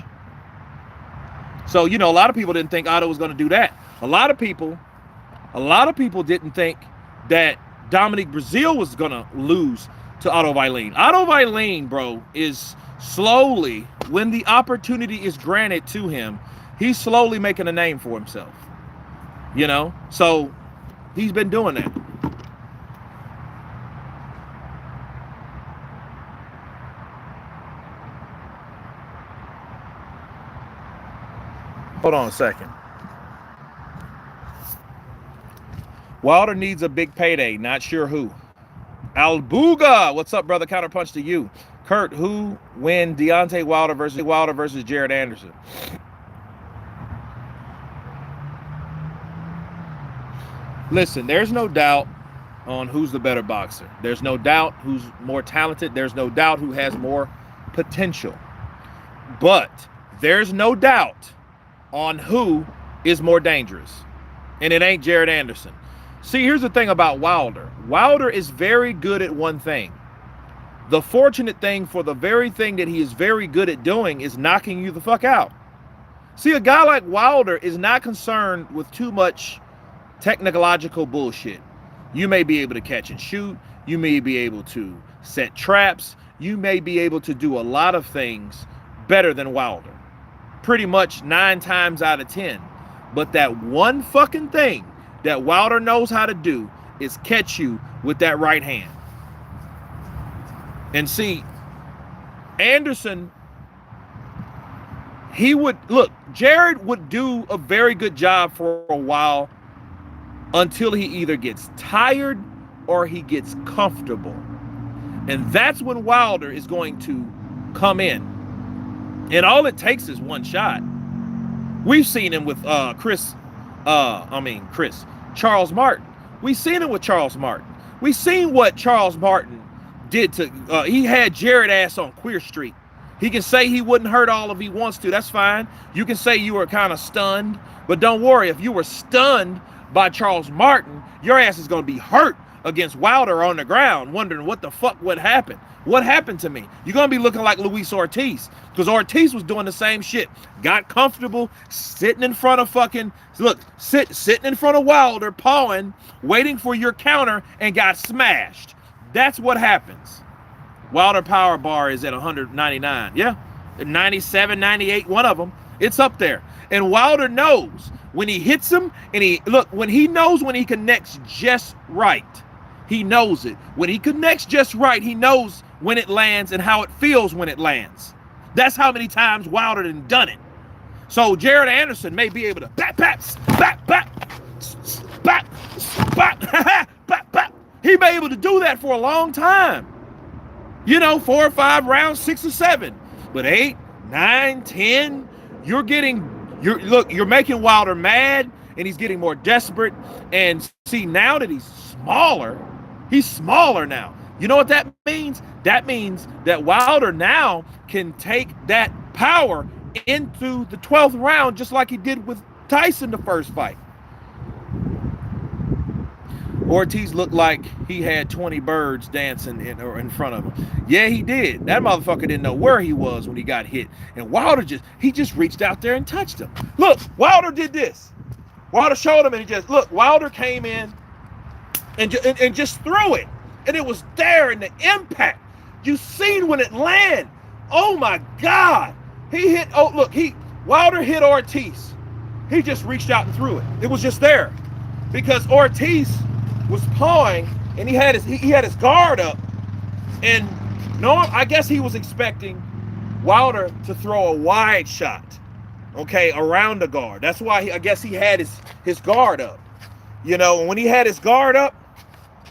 A: So, a lot of people didn't think Otto was going to do that. A lot of people didn't think that Dominic Breazeale was going to lose to Otto Wallin. Otto Wallin, bro, is slowly, when the opportunity is granted to him, he's slowly making a name for himself. So he's been doing that. Hold on a second. Wilder needs a big payday. Not sure who. Albuga, what's up, brother? Counterpunch to you. Kurt, who win Deontay Wilder versus Jared Anderson? Listen, there's no doubt on who's the better boxer. There's no doubt who's more talented. There's no doubt who has more potential. But there's no doubt on who is more dangerous. And it ain't Jared Anderson. See, here's the thing about Wilder. Wilder is very good at one thing. The fortunate thing for the very thing that he is very good at doing is knocking you the fuck out. See, a guy like Wilder is not concerned with too much technological bullshit. You may be able to catch and shoot. You may be able to set traps. You may be able to do a lot of things better than Wilder. Pretty much 9 times out of 10. But that one fucking thing that Wilder knows how to do is catch you with that right hand. And see, Anderson he would look, Jared would do a very good job for a while until he either gets tired or he gets comfortable. And that's when Wilder is going to come in. And all it takes is one shot. We've seen him with Charles Martin. We've seen him with Charles Martin. We've seen what Charles Martin did to, he had Jared ass on Queer Street. He can say he wouldn't hurt all if he wants to. That's fine. You can say you were kind of stunned. But don't worry, if you were stunned by Charles Martin, your ass is going to be hurt against Wilder on the ground, wondering what the fuck would happen. What happened to me? You're going to be looking like Luis Ortiz, because Ortiz was doing the same shit. Got comfortable, sitting in front of fucking, sitting in front of Wilder, pawing, waiting for your counter, and got smashed. That's what happens. Wilder power bar is at 199. Yeah, 97, 98, one of them. It's up there. And Wilder knows when he hits him, and when he knows when he connects just right. He knows it. When he connects just right, he knows when it lands and how it feels when it lands. That's how many times Wilder done it. So Jared Anderson may be able to he may be able to do that for a long time. 4 or 5 rounds, 6 or 7. But 8, 9, 10, you're making Wilder mad, and he's getting more desperate. And see, now that he's smaller now. You know what that means? That means that Wilder now can take that power into the 12th round, just like he did with Tyson the first fight. Ortiz looked like he had 20 birds dancing in front of him. Yeah, he did. That motherfucker didn't know where he was when he got hit. And Wilder just reached out there and touched him. Look, Wilder did this. Wilder showed him, and Wilder came in and just threw it. And it was there in the impact. You seen when it landed. Oh my God. Wilder hit Ortiz. He just reached out and threw it. It was just there. Because Ortiz was pawing, and he had his guard up, and I guess he was expecting Wilder to throw a wide shot, around the guard. That's why I guess he had his guard up. And when he had his guard up,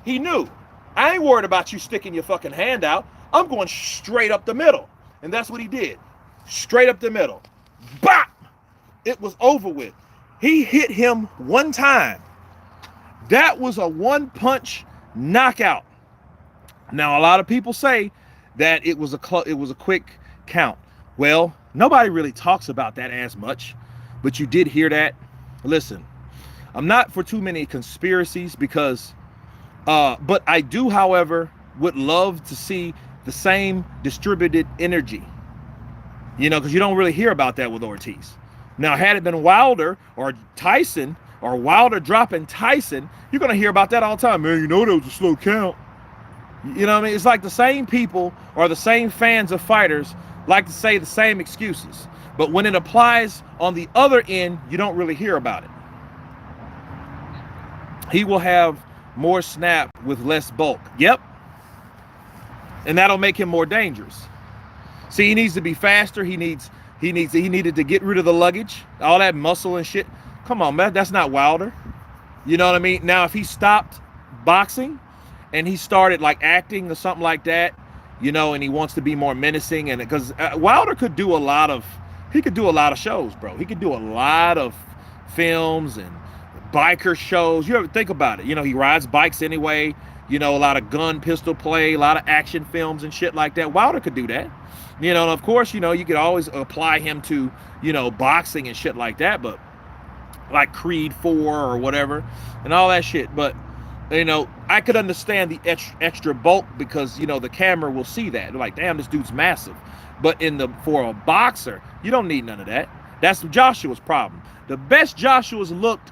A: he knew, I ain't worried about you sticking your fucking hand out. I'm going straight up the middle. And that's what he did. Straight up the middle. Bop! It was over with. He hit him one time. That was a one-punch knockout. Now, a lot of people say that it was a quick count. Well, nobody really talks about that as much, but you did hear that. Listen, I'm not for too many conspiracies because, but I do, however, would love to see the same distributed energy. Because you don't really hear about that with Ortiz. Now, had it been Wilder or Tyson, or Wilder dropping Tyson, you're going to hear about that all the time. Man, that was a slow count. You know what I mean? It's like the same people or the same fans of fighters like to say the same excuses. But when it applies on the other end, you don't really hear about it. He will have more snap with less bulk. Yep. And that'll make him more dangerous. See, he needs to be faster. He needed to get rid of the luggage, all that muscle and shit. Come on, man, that's not Wilder. You know what I mean? Now, if he stopped boxing and he started like acting or something like that, and he wants to be more menacing, and because Wilder could do a lot of shows, bro. He could do a lot of films and biker shows. You ever think about it? He rides bikes anyway. A lot of gun pistol play, a lot of action films and shit like that. Wilder could do that. And of course, you could always apply him to, boxing and shit like that, but like Creed 4 or whatever and all that shit. But I could understand the extra bulk because the camera will see that. They're like, damn, this dude's massive. But for a boxer, you don't need none of that. That's Joshua's problem. The best Joshua's looked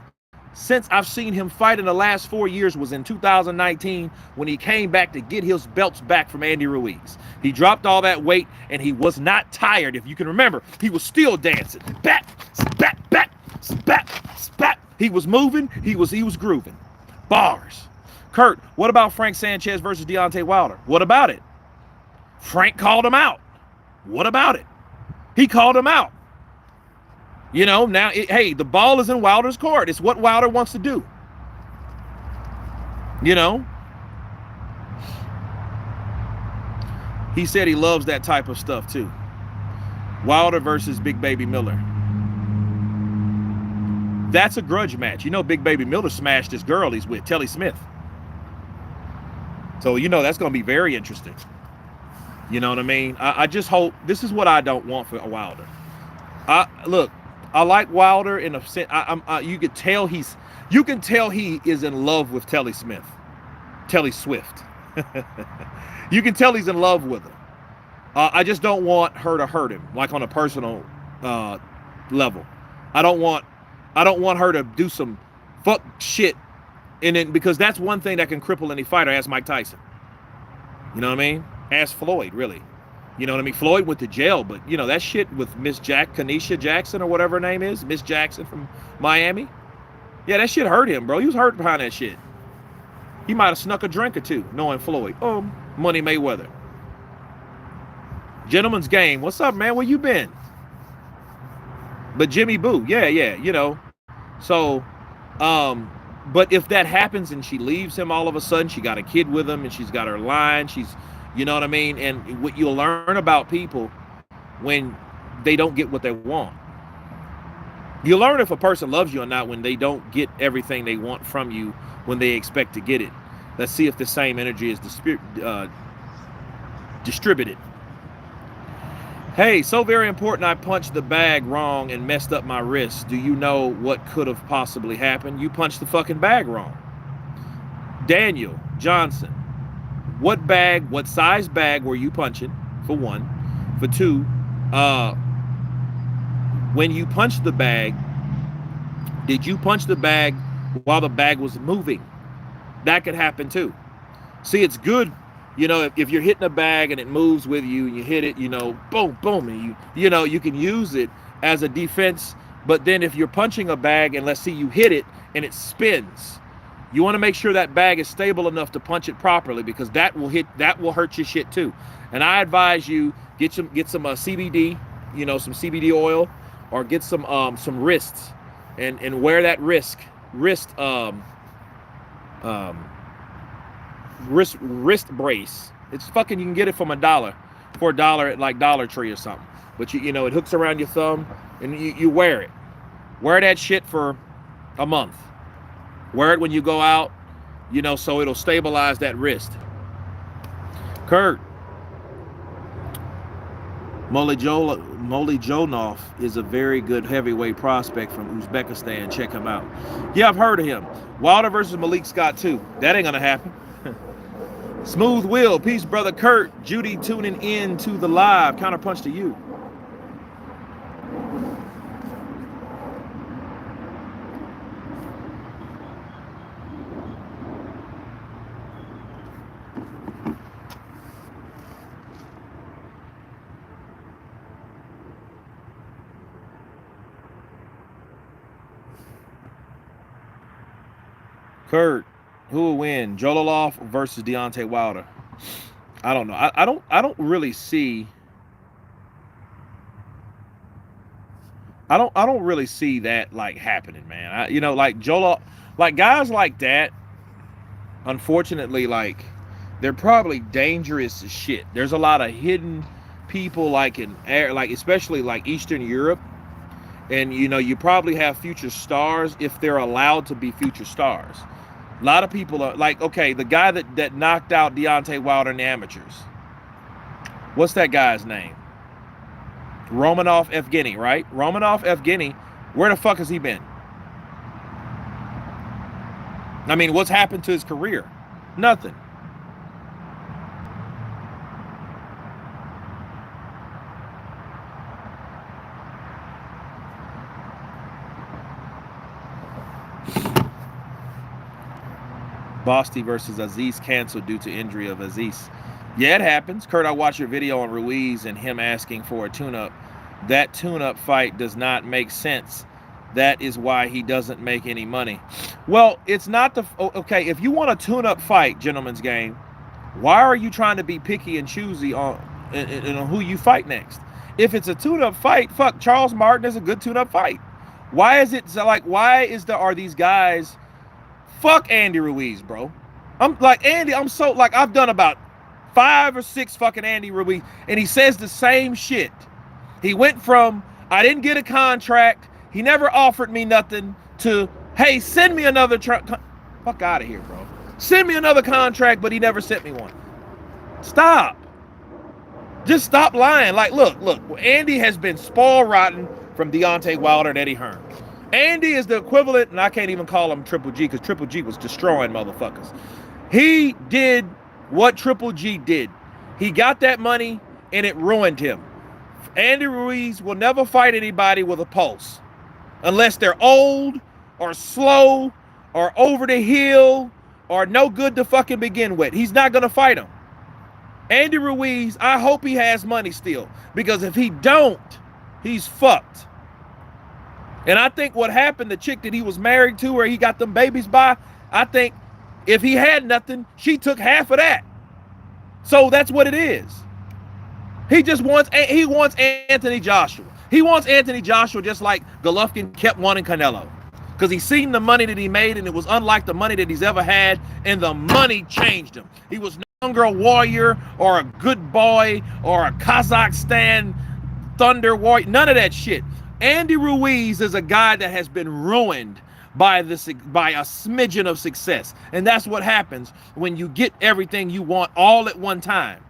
A: since I've seen him fight in the last 4 years was in 2019 when he came back to get his belts back from Andy Ruiz. He dropped all that weight and he was not tired. If you can remember, he was still dancing. Back, back, back, back, back. He was moving. He was grooving. Bars. Kurt, what about Frank Sanchez versus Deontay Wilder? What about it? Frank called him out. What about it? He called him out. You know, now, hey, the ball is in Wilder's court. It's what Wilder wants to do. You know, he said he loves that type of stuff too. Wilder versus Big Baby Miller. That's a grudge match. You know, Big Baby Miller smashed this girl he's with, Telly Smith. So, you know, that's going to be very interesting. You know what I mean? I just hope, this is what I don't want for a Wilder. Look, I like Wilder in a sense. You can tell he is in love with Telly Smith, Telly Swift. You can tell he's in love with her. I just don't want her to hurt him, like on a personal level. I don't want her to do some fuck shit, and then, because that's one thing that can cripple any fighter. Ask Mike Tyson. You know what I mean? Ask Floyd, really. You know what I mean? Floyd went to jail, but you know that shit with Miss Kanisha Jackson or whatever her name is, Miss Jackson from Miami. Yeah, that shit hurt him, bro. He was hurt behind that shit. He might have snuck a drink or two, knowing Floyd. Money Mayweather. Gentleman's Game. What's up, man? Where you been? But Jimmy Boo, yeah, you know. So, but if that happens and she leaves him all of a sudden, she got a kid with him and she's got her line, you know what I mean? And what you'll learn about people when they don't get what they want. You learn if a person loves you or not when they don't get everything they want from you when they expect to get it. Let's see if the same energy is distributed. Hey, so very important. I punched the bag wrong and messed up my wrist. Do you know what could have possibly happened? You punched the fucking bag wrong. Daniel Johnson. What size bag were you punching, for one? For two, when you punched the bag, did you punch the bag while the bag was moving? That could happen too. See, it's good, you know, if you're hitting a bag and it moves with you and you hit it, you know, boom, boom, and you know, you can use it as a defense. But then if you're punching a bag and let's see you hit it and it spins, you want to make sure that bag is stable enough to punch it properly, because that will hurt your shit too. And I advise you get some CBD, you know, some CBD oil, or get some wrists and wear that wrist brace. It's fucking, you can get it from for $1 at like Dollar Tree or something. But you know, it hooks around your thumb and you wear it. Wear that shit for a month. Wear it when you go out, you know, so it'll stabilize that wrist. Kurt, Mollyjonov is a very good heavyweight prospect from Uzbekistan. Check him out. Yeah, I've heard of him. Wilder versus Malik Scott too. That ain't gonna happen. Smooth Will, peace, brother Kurt. Judy tuning in to the live. Counterpunch to you. Kurt, who will win? Jololoff versus Deontay Wilder. I don't know. I don't really see. I don't really see that like happening, man. You know, like like guys like that, unfortunately, like they're probably dangerous as shit. There's a lot of hidden people like especially like Eastern Europe. And you know, you probably have future stars if they're allowed to be future stars. A lot of people are like, okay, the guy that knocked out Deontay Wilder in the amateurs. What's that guy's name? Romanov Evgeny, right? Romanov Evgeny, where the fuck has he been? I mean, what's happened to his career? Nothing. Basti versus Aziz canceled due to injury of Aziz. Yeah, it happens. Kurt, I watched your video on Ruiz and him asking for a tune-up. That tune-up fight does not make sense. That is why he doesn't make any money. Well, it's not the... Okay, if you want a tune-up fight, Gentleman's Game, why are you trying to be picky and choosy on who you fight next? If it's a tune-up fight, fuck, Charles Martin is a good tune-up fight. Why is it so, like, are these guys, fuck Andy Ruiz, bro. I'm like, Andy, I've done about 5 or 6 fucking Andy Ruiz, and he says the same shit. He went from, I didn't get a contract, he never offered me nothing, to, hey, send me another, fuck out of here, bro. Send me another contract, but he never sent me one. Stop. Just stop lying. Like, look, Andy has been spoiled rotten from Deontay Wilder and Eddie Hearn. Andy is the equivalent, and I can't even call him Triple G, because Triple G was destroying motherfuckers. He did what Triple G did. He got that money, and it ruined him. Andy Ruiz will never fight anybody with a pulse, unless they're old, or slow, or over the hill, or no good to fucking begin with. He's not going to fight him. Andy Ruiz, I hope he has money still, because if he don't, he's fucked. And I think what happened, the chick that he was married to, where he got them babies by, I think if he had nothing, she took half of that. So that's what it is. He wants Anthony Joshua. He wants Anthony Joshua just like Golovkin kept wanting Canelo, because he's seen the money that he made, and it was unlike the money that he's ever had, and the money changed him. He was no longer a warrior or a good boy or a Kazakhstan thunder warrior, none of that shit. Andy Ruiz is a guy that has been ruined by a smidgen of success, and that's what happens when you get everything you want all at one time,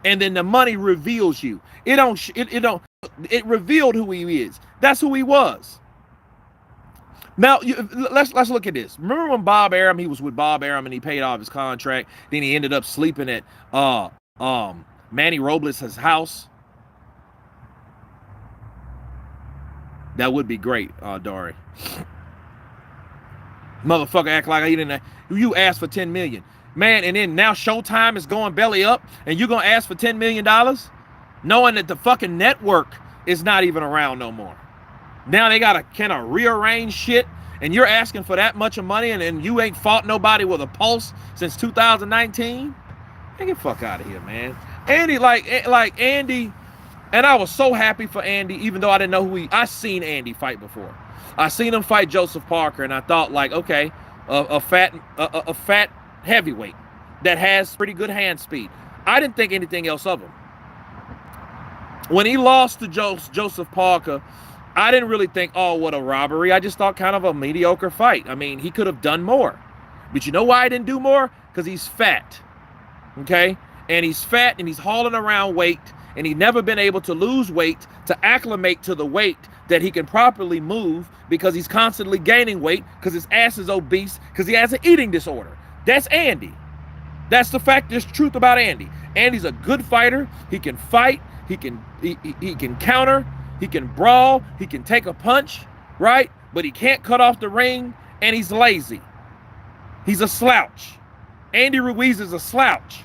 A: and then the money reveals you. It revealed who he is. That's who he was. Now, let's look at this. Remember when Bob Arum, he was with Bob Arum and he paid off his contract. Then he ended up sleeping at Manny Robles' house. That would be great, Dory. Motherfucker act like he didn't. You asked for $10 million. Man, and then now Showtime is going belly up and you're going to ask for $10 million? Knowing that the fucking network is not even around no more. Now they got to kind of rearrange shit, and you're asking for that much of money, and you ain't fought nobody with a pulse since 2019? Get the fuck out of here, man. Andy, like Andy, and I was so happy for Andy, even though I didn't know I seen Andy fight before. I seen him fight Joseph Parker, and I thought, like, okay, a fat heavyweight that has pretty good hand speed. I didn't think anything else of him. When he lost to Joseph Parker, I didn't really think, oh, what a robbery. I just thought kind of a mediocre fight. I mean, he could have done more. But you know why I didn't do more? Because he's fat. Okay? And he's fat and he's hauling around weight, and he's never been able to lose weight to acclimate to the weight that he can properly move, because he's constantly gaining weight because his ass is obese because he has an eating disorder. That's Andy. That's the fact. There's truth about Andy. Andy's a good fighter. He can fight. He can counter. He can brawl, he can take a punch, right? But he can't cut off the ring, and he's lazy. He's a slouch. Andy Ruiz is a slouch.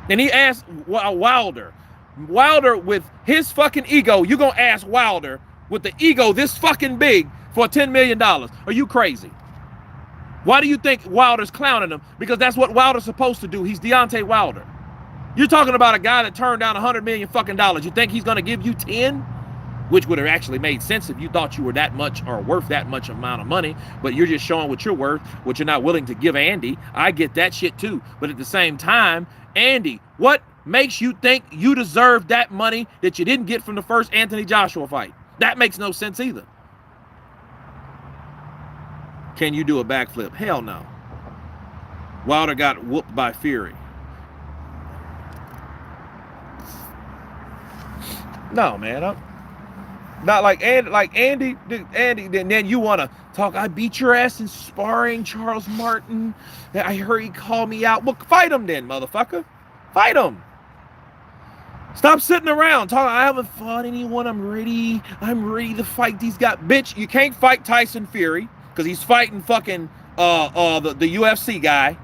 A: And he asked Wilder with his fucking ego, you gonna ask Wilder with the ego this fucking big for $10 million? Are you crazy? Why do you think Wilder's clowning him? Because that's what Wilder's supposed to do. He's Deontay Wilder. You're talking about a guy that turned down $100 million fucking dollars. You think he's gonna give you 10? Which would have actually made sense if you thought you were that much or worth that much amount of money, but you're just showing what you're worth, what you're not willing to give Andy. I get that shit too. But at the same time, Andy, what makes you think you deserve that money that you didn't get from the first Anthony Joshua fight? That makes no sense either. Can you do a backflip? Hell no. Wilder got whooped by Fury. No, man. Not like Andy, then you want to talk, I beat your ass in sparring, Charles Martin. I heard he called me out. Well, fight him then, motherfucker. Fight him. Stop sitting around talking, I haven't fought anyone. I'm ready to fight these guys. Bitch, you can't fight Tyson Fury because he's fighting fucking the UFC guy.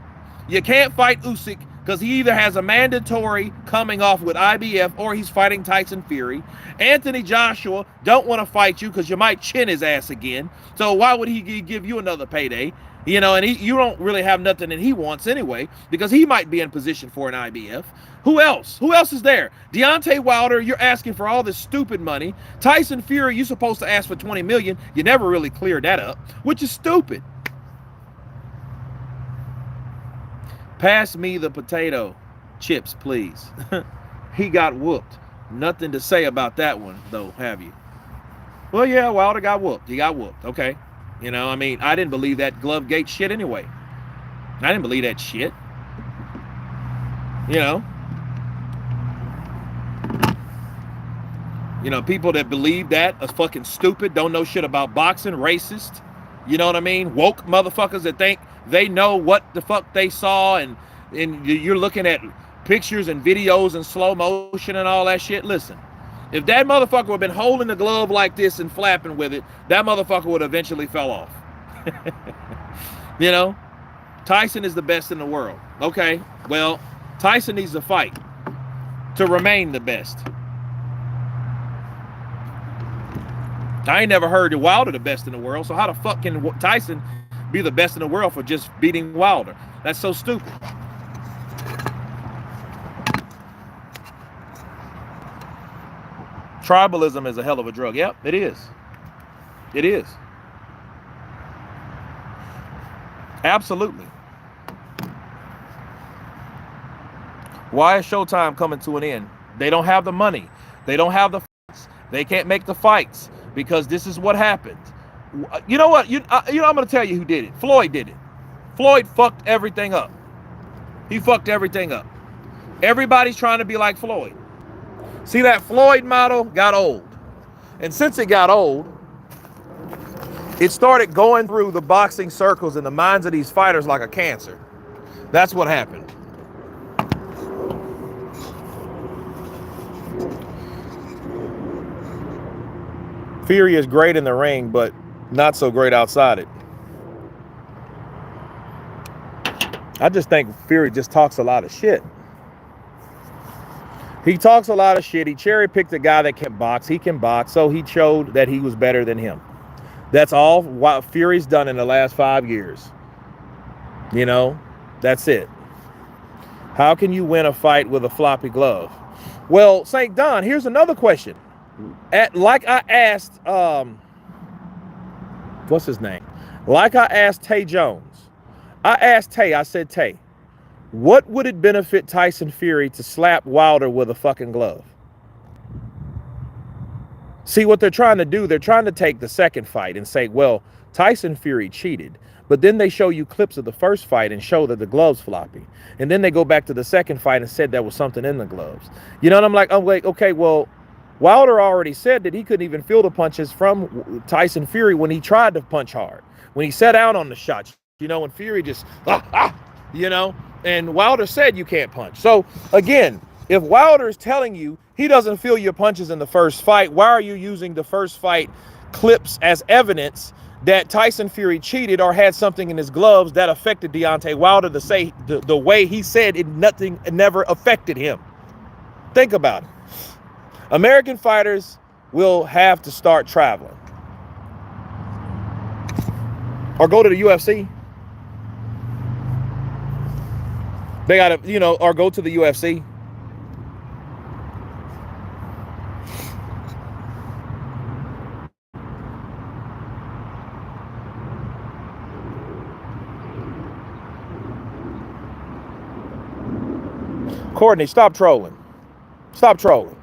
A: You can't fight Usyk because he either has a mandatory coming off with IBF or he's fighting Tyson Fury. Anthony Joshua don't want to fight you because you might chin his ass again. So why would he give you another payday? You know, and you don't really have nothing that he wants anyway, because he might be in position for an IBF. Who else? Who else is there? Deontay Wilder, you're asking for all this stupid money. Tyson Fury, you're supposed to ask for 20 million. You never really cleared that up, which is stupid. Pass me the potato chips, please. He got whooped. Nothing to say about that one, though, have you? Well, yeah, Wilder got whooped. He got whooped. Okay. You know, I mean, I didn't believe that glove gate shit anyway. I didn't believe that shit. You know, people that believe that are fucking stupid, don't know shit about boxing, racist. You know what I mean? Woke motherfuckers that think they know what the fuck they saw, and you're looking at pictures and videos in slow motion and all that shit. Listen, if that motherfucker would have been holding the glove like this and flapping with it, that motherfucker would eventually fell off. You know? Tyson is the best in the world. Okay, well, Tyson needs to fight to remain the best. I ain't never heard Wilder the best in the world, so how the fuck can Tyson be the best in the world for just beating Wilder? That's so stupid. Tribalism is a hell of a drug. Yep, it is. It is. Absolutely. Why is Showtime coming to an end? They don't have the money. They don't have the fights. They can't make the fights because this is what happened. You know what? I'm going to tell you who did it. Floyd did it. Floyd fucked everything up. He fucked everything up. Everybody's trying to be like Floyd. See, that Floyd model got old. And since it got old, it started going through the boxing circles in the minds of these fighters like a cancer. That's what happened. Fury is great in the ring, but not so great outside it. I just think Fury just talks a lot of shit. He talks a lot of shit. He cherry-picked a guy that can box. He can box, so he showed that he was better than him. That's all what Fury's done in the last 5 years. You know, that's it. How can you win a fight with a floppy glove? Well, St. Don, here's another question. Like I asked, what's his name? Like I asked Tay Jones. I asked Tay, I said, Tay, what would it benefit Tyson Fury to slap Wilder with a fucking glove? See what they're trying to do? They're trying to take the second fight and say, well, Tyson Fury cheated. But then they show you clips of the first fight and show that the glove's floppy. And then they go back to the second fight and said there was something in the gloves. You know, and I'm like, okay, well, Wilder already said that he couldn't even feel the punches from Tyson Fury when he tried to punch hard. When he sat out on the shots, you know, when Fury just, you know, and Wilder said you can't punch. So, again, if Wilder is telling you he doesn't feel your punches in the first fight, why are you using the first fight clips as evidence that Tyson Fury cheated or had something in his gloves that affected Deontay Wilder to say the way he said it never affected him? Think about it. American fighters will have to start traveling or go to the UFC. They got to, you know, or go to the UFC. Courtney, stop trolling. Stop trolling.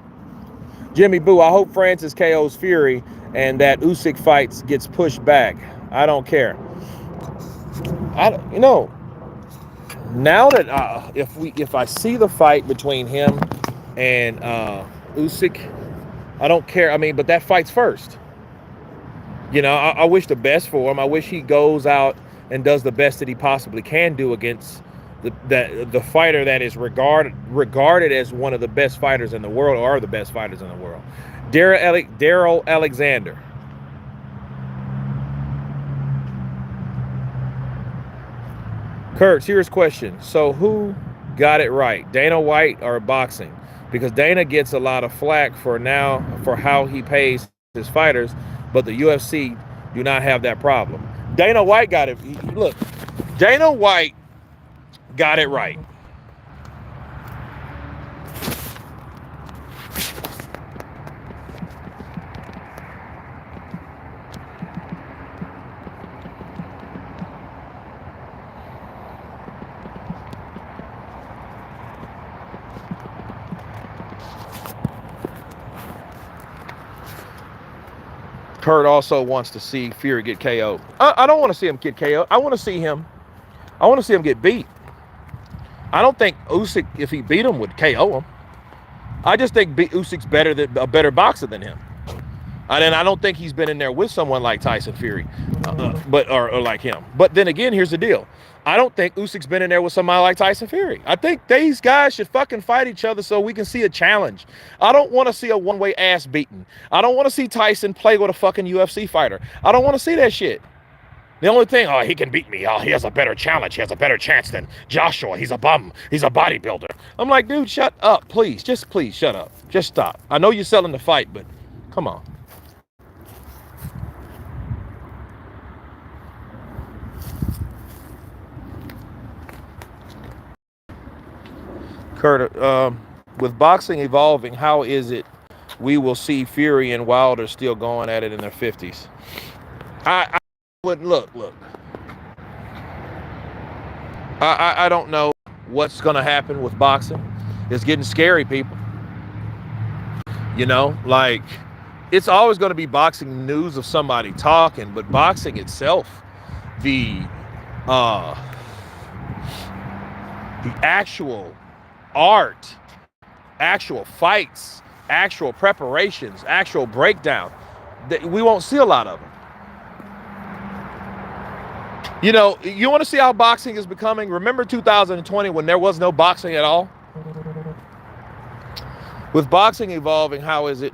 A: Jimmy Boo, I hope Francis KOs Fury and that Usyk fights gets pushed back. I don't care. You know, now that if I see the fight between him and Usyk, I don't care. I mean, but that fight's first. You know, I wish the best for him. I wish he goes out and does the best that he possibly can do against the fighter that is regarded as one of the best fighters in the world, or are the best fighters in the world. Daryl Alexander. Kurtz, here's a question. So who got it right, Dana White or boxing? Because Dana gets a lot of flack for how he pays his fighters, but the UFC do not have that problem. Dana White got it. Look, Dana White got it right. Kurt also wants to see Fury get KO'd. I don't want to see him get KO'd. I want to see him get beat. I don't think Usyk, if he beat him, would KO him. I just think Usyk's a better boxer than him. And I don't think he's been in there with someone like Tyson Fury, or like him. But then again, here's the deal. I don't think Usyk's been in there with somebody like Tyson Fury. I think these guys should fucking fight each other so we can see a challenge. I don't want to see a one-way ass beating. I don't want to see Tyson play with a fucking UFC fighter. I don't want to see that shit. The only thing, he can beat me. He has a better challenge. He has a better chance than Joshua. He's a bum. He's a bodybuilder. I'm like, dude, shut up, please. Just please shut up. Just stop. I know you're selling the fight, but come on. Kurt, with boxing evolving, how is it we will see Fury and Wilder still going at it in their 50s? I wouldn't look. I don't know what's going to happen with boxing. It's getting scary, people. You know, like, it's always going to be boxing news of somebody talking, but boxing itself, the actual art, actual fights, actual preparations, actual breakdown, we won't see a lot of them. You know, you want to see how boxing is becoming? Remember 2020 when there was no boxing at all? With boxing evolving, how is it?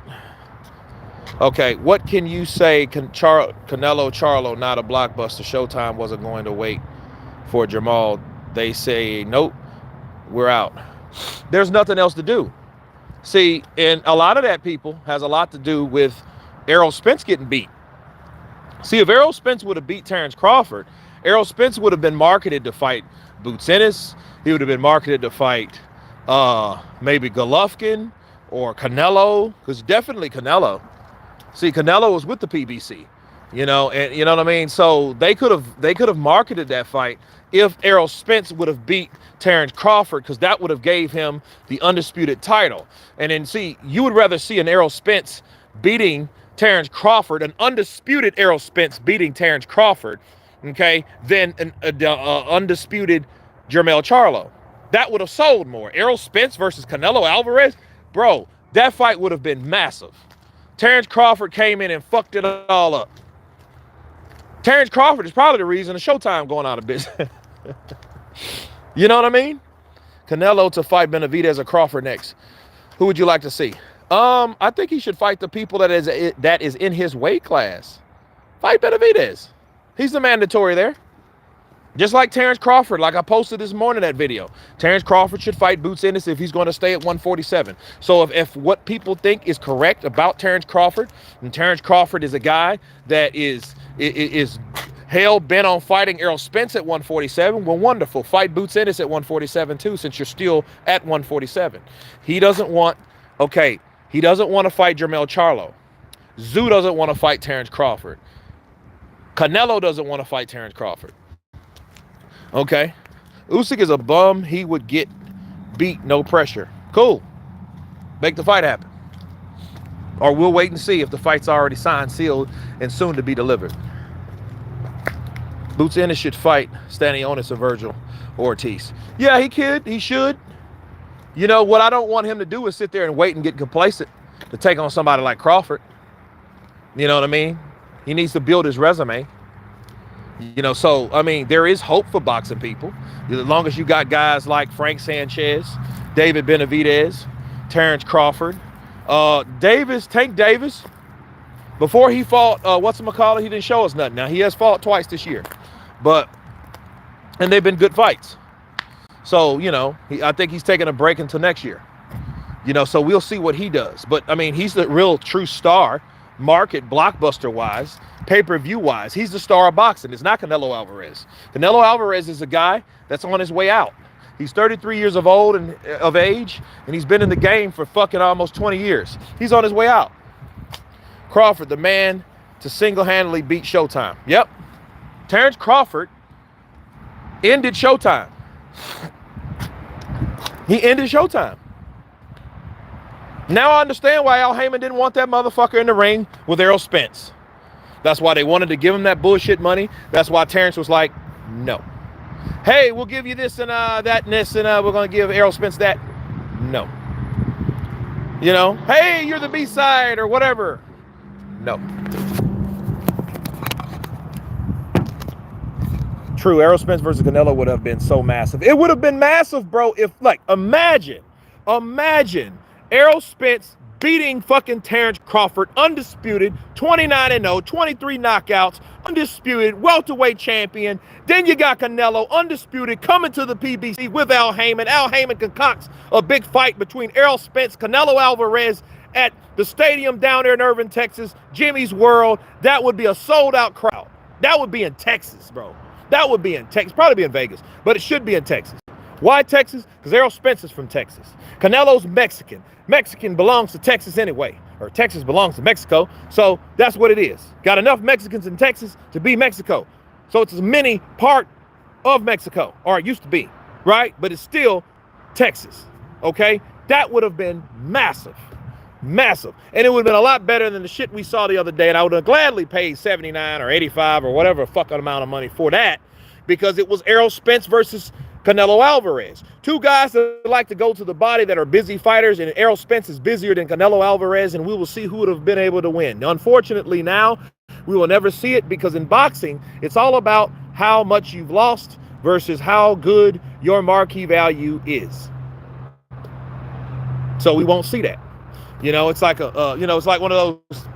A: Okay, what can you say? Canelo Charlo not a blockbuster? Showtime wasn't going to wait for Jamal. They say, nope, we're out. There's nothing else to do. See, and a lot of that, people, has a lot to do with Errol Spence getting beat. See, if Errol Spence would have beat Terrence Crawford, Errol Spence would have been marketed to fight Boots Ennis. He would have been marketed to fight maybe Golovkin or Canelo, because definitely Canelo. See, Canelo was with the PBC, you know, and you know what I mean? So they could have marketed that fight if Errol Spence would have beat Terrence Crawford, because that would have gave him the undisputed title. And then, see, you would rather see an Errol Spence beating Terrence Crawford, an undisputed Errol Spence beating Terrence Crawford, okay, than an undisputed Jermell Charlo. That would have sold more. Errol Spence versus Canelo Alvarez, bro, that fight would have been massive. Terrence Crawford came in and fucked it all up. Terrence Crawford is probably the reason the Showtime going out of business. You know what I mean? Canelo to fight Benavidez or Crawford next. Who would you like to see? I think he should fight the people that is in his weight class. Fight Benavidez. He's the mandatory there. Just like Terrence Crawford, like I posted this morning, that video. Terrence Crawford should fight Boots Ennis if he's going to stay at 147. So if what people think is correct about Terrence Crawford, and Terrence Crawford is a guy that is hell bent on fighting Errol Spence at 147, well, wonderful. Fight Boots Ennis at 147 too, since you're still at 147. He doesn't want to fight Jermell Charlo. Zoo doesn't want to fight Terrence Crawford. Canelo doesn't want to fight Terrence Crawford. Okay. Usyk is a bum. He would get beat, no pressure. Cool. Make the fight happen. Or we'll wait and see if the fight's already signed, sealed, and soon to be delivered. Boots Ennis should fight Stanionis or Virgil Ortiz. Yeah, he could. He should. You know, what I don't want him to do is sit there and wait and get complacent to take on somebody like Crawford. You know what I mean? He needs to build his resume. You know, so, I mean, there is hope for boxing people. As long as you got guys like Frank Sanchez, David Benavidez, Terrence Crawford, Tank Davis. Before he fought, whatchamacallit, he didn't show us nothing. Now, he has fought twice this year. And they've been good fights. So, you know, I think he's taking a break until next year. You know, so we'll see what he does. But, I mean, he's the real true star market, blockbuster-wise, pay-per-view-wise. He's the star of boxing. It's not Canelo Alvarez. Canelo Alvarez is a guy that's on his way out. He's 33 years of age, and he's been in the game for fucking almost 20 years. He's on his way out. Crawford, the man to single-handedly beat Showtime. Yep. Terrence Crawford ended Showtime. He ended Showtime. Now I understand why Al Heyman didn't want that motherfucker in the ring with Errol Spence. That's why they wanted to give him that bullshit money. That's why Terrence was like, no. Hey, we'll give you this and that and this, and we're going to give Errol Spence that. No. You know, hey, you're the B-side or whatever. No. True, Errol Spence versus Canelo would have been so massive. It would have been massive, bro, if, like, imagine Errol Spence beating fucking Terrence Crawford, undisputed, 29-0, 23 knockouts, undisputed, welterweight champion. Then you got Canelo, undisputed, coming to the PBC with Al Heyman. Al Heyman concocts a big fight between Errol Spence, Canelo Alvarez at the stadium down there in Irving, Texas, Jimmy's World. That would be a sold-out crowd. That would be in Texas, bro. That would be in Texas, probably be in Vegas, but it should be in Texas. Why Texas? Because Errol Spence is from Texas. Canelo's Mexican. Mexican belongs to Texas anyway, or Texas belongs to Mexico, so that's what it is. Got enough Mexicans in Texas to be Mexico. So it's a mini part of Mexico, or it used to be, right? But it's still Texas, okay? That would have been massive, massive. And it would have been a lot better than the shit we saw the other day, and I would have gladly paid 79 or 85 or whatever fucking amount of money for that, because it was Errol Spence versus Canelo Alvarez. Two guys that like to go to the body that are busy fighters, and Errol Spence is busier than Canelo Alvarez, and we will see who would have been able to win. Unfortunately, now we will never see it, because in boxing, it's all about how much you've lost versus how good your marquee value is. So we won't see that. You know, it's like it's like one of those.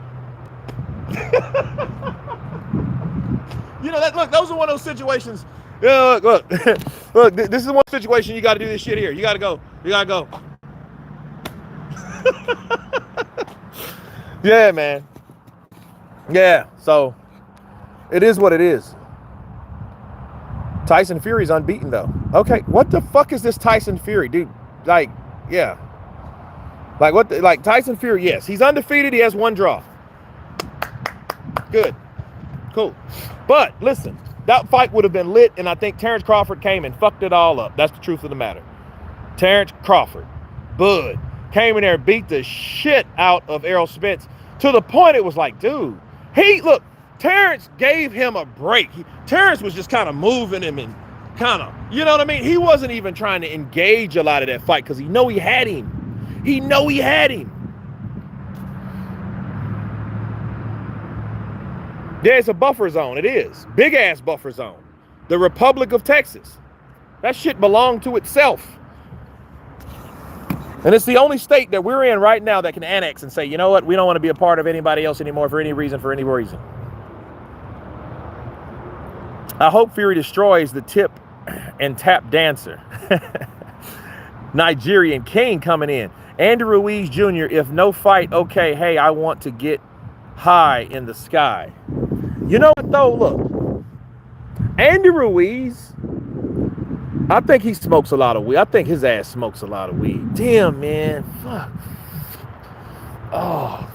A: Look, those are one of those situations. Yeah, look, this is one situation you got to do this shit here. You got to go. Yeah, man. Yeah, so it is what it is. Tyson Fury's unbeaten, though. Okay, what the fuck is this Tyson Fury, dude? Like, yeah. Like Tyson Fury, yes. He's undefeated. He has one draw. Good. Cool. But, listen. That fight would have been lit, and I think Terrence Crawford came and fucked it all up. That's the truth of the matter. Terrence Crawford, Bud, came in there and beat the shit out of Errol Spence to the point it was like, dude, look, Terrence gave him a break. Terrence was just kind of moving him and kind of, you know what I mean? He wasn't even trying to engage a lot of that fight because he had him. He had him. Yeah, it's a buffer zone. It is. Big ass buffer zone. The Republic of Texas. That shit belonged to itself. And it's the only state that we're in right now that can annex and say, you know what, we don't want to be a part of anybody else anymore for any reason. I hope Fury destroys the tip and tap dancer. Nigerian King coming in. Andy Ruiz Jr., if no fight, okay, hey, I want to get high in the sky. You know what, though? Look, Andy Ruiz, I think he smokes a lot of weed. I think his ass smokes a lot of weed. Damn, man. Fuck. Oh.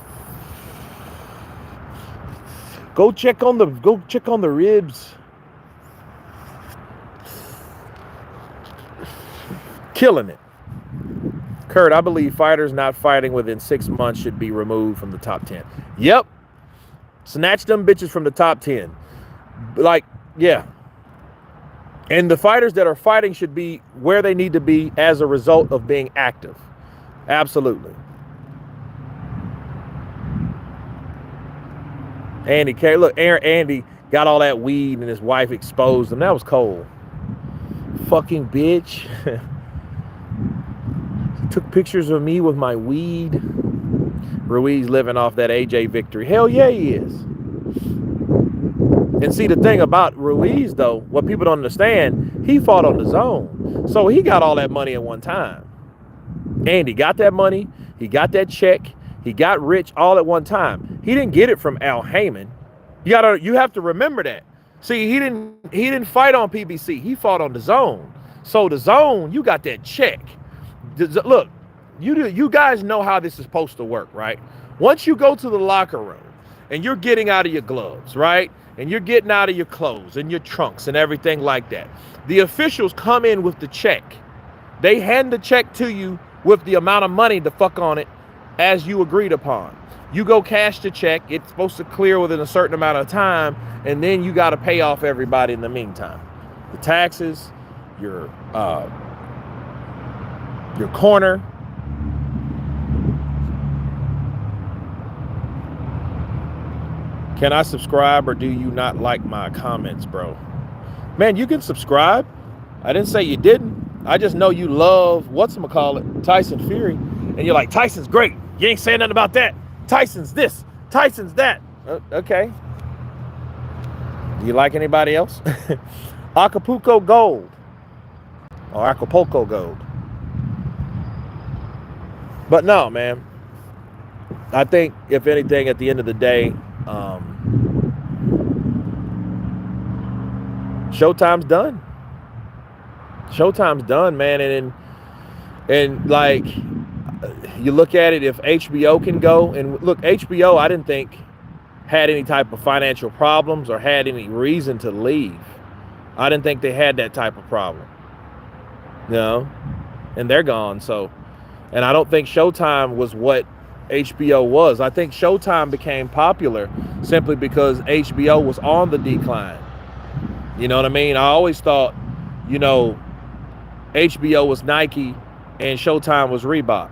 A: Go check on the ribs. Killing it. Kurt, I believe fighters not fighting within 6 months should be removed from the top 10. Yep. Snatch them bitches from the top 10. Like, yeah. And the fighters that are fighting should be where they need to be as a result of being active. Absolutely. Andy, look, Andy got all that weed and his wife exposed him. That was cold. Fucking bitch. Took pictures of me with my weed. Ruiz living off that AJ victory. Hell yeah, he is. And see, the thing about Ruiz, though, what people don't understand, he fought on the zone. So he got all that money at one time. Andy got that money. He got that check. He got rich all at one time. He didn't get it from Al Heyman. You have to remember that. See, he didn't fight on PBC. He fought on DAZN. So DAZN, you got that check. Look, you guys know how this is supposed to work, right? Once you go to the locker room and you're getting out of your gloves, right? And you're getting out of your clothes and your trunks and everything like that. The officials come in with the check. They hand the check to you with the amount of money to fuck on it as you agreed upon. You go cash the check. It's supposed to clear within a certain amount of time, and then you got to pay off everybody in the meantime. The taxes, your corner. Can I subscribe, or do you not like my comments, bro? Man, you can subscribe. I didn't say you didn't. I just know you love, whatchamacallit, Tyson Fury. And you're like, Tyson's great. You ain't saying nothing about that. Tyson's this. Tyson's that. Okay. Do you like anybody else? Acapulco Gold. Or Acapulco Gold. But no, man. I think, if anything, at the end of the day, Showtime's done. Showtime's done, man. And like, you look at it, if HBO can go, and look, HBO, I didn't think had any type of financial problems or had any reason to leave. I didn't think they had that type of problem. You know? And they're gone. So, and I don't think Showtime was what HBO was. I think Showtime became popular simply because HBO was on the decline. You know what I mean? I always thought, you know, HBO was Nike and Showtime was Reebok.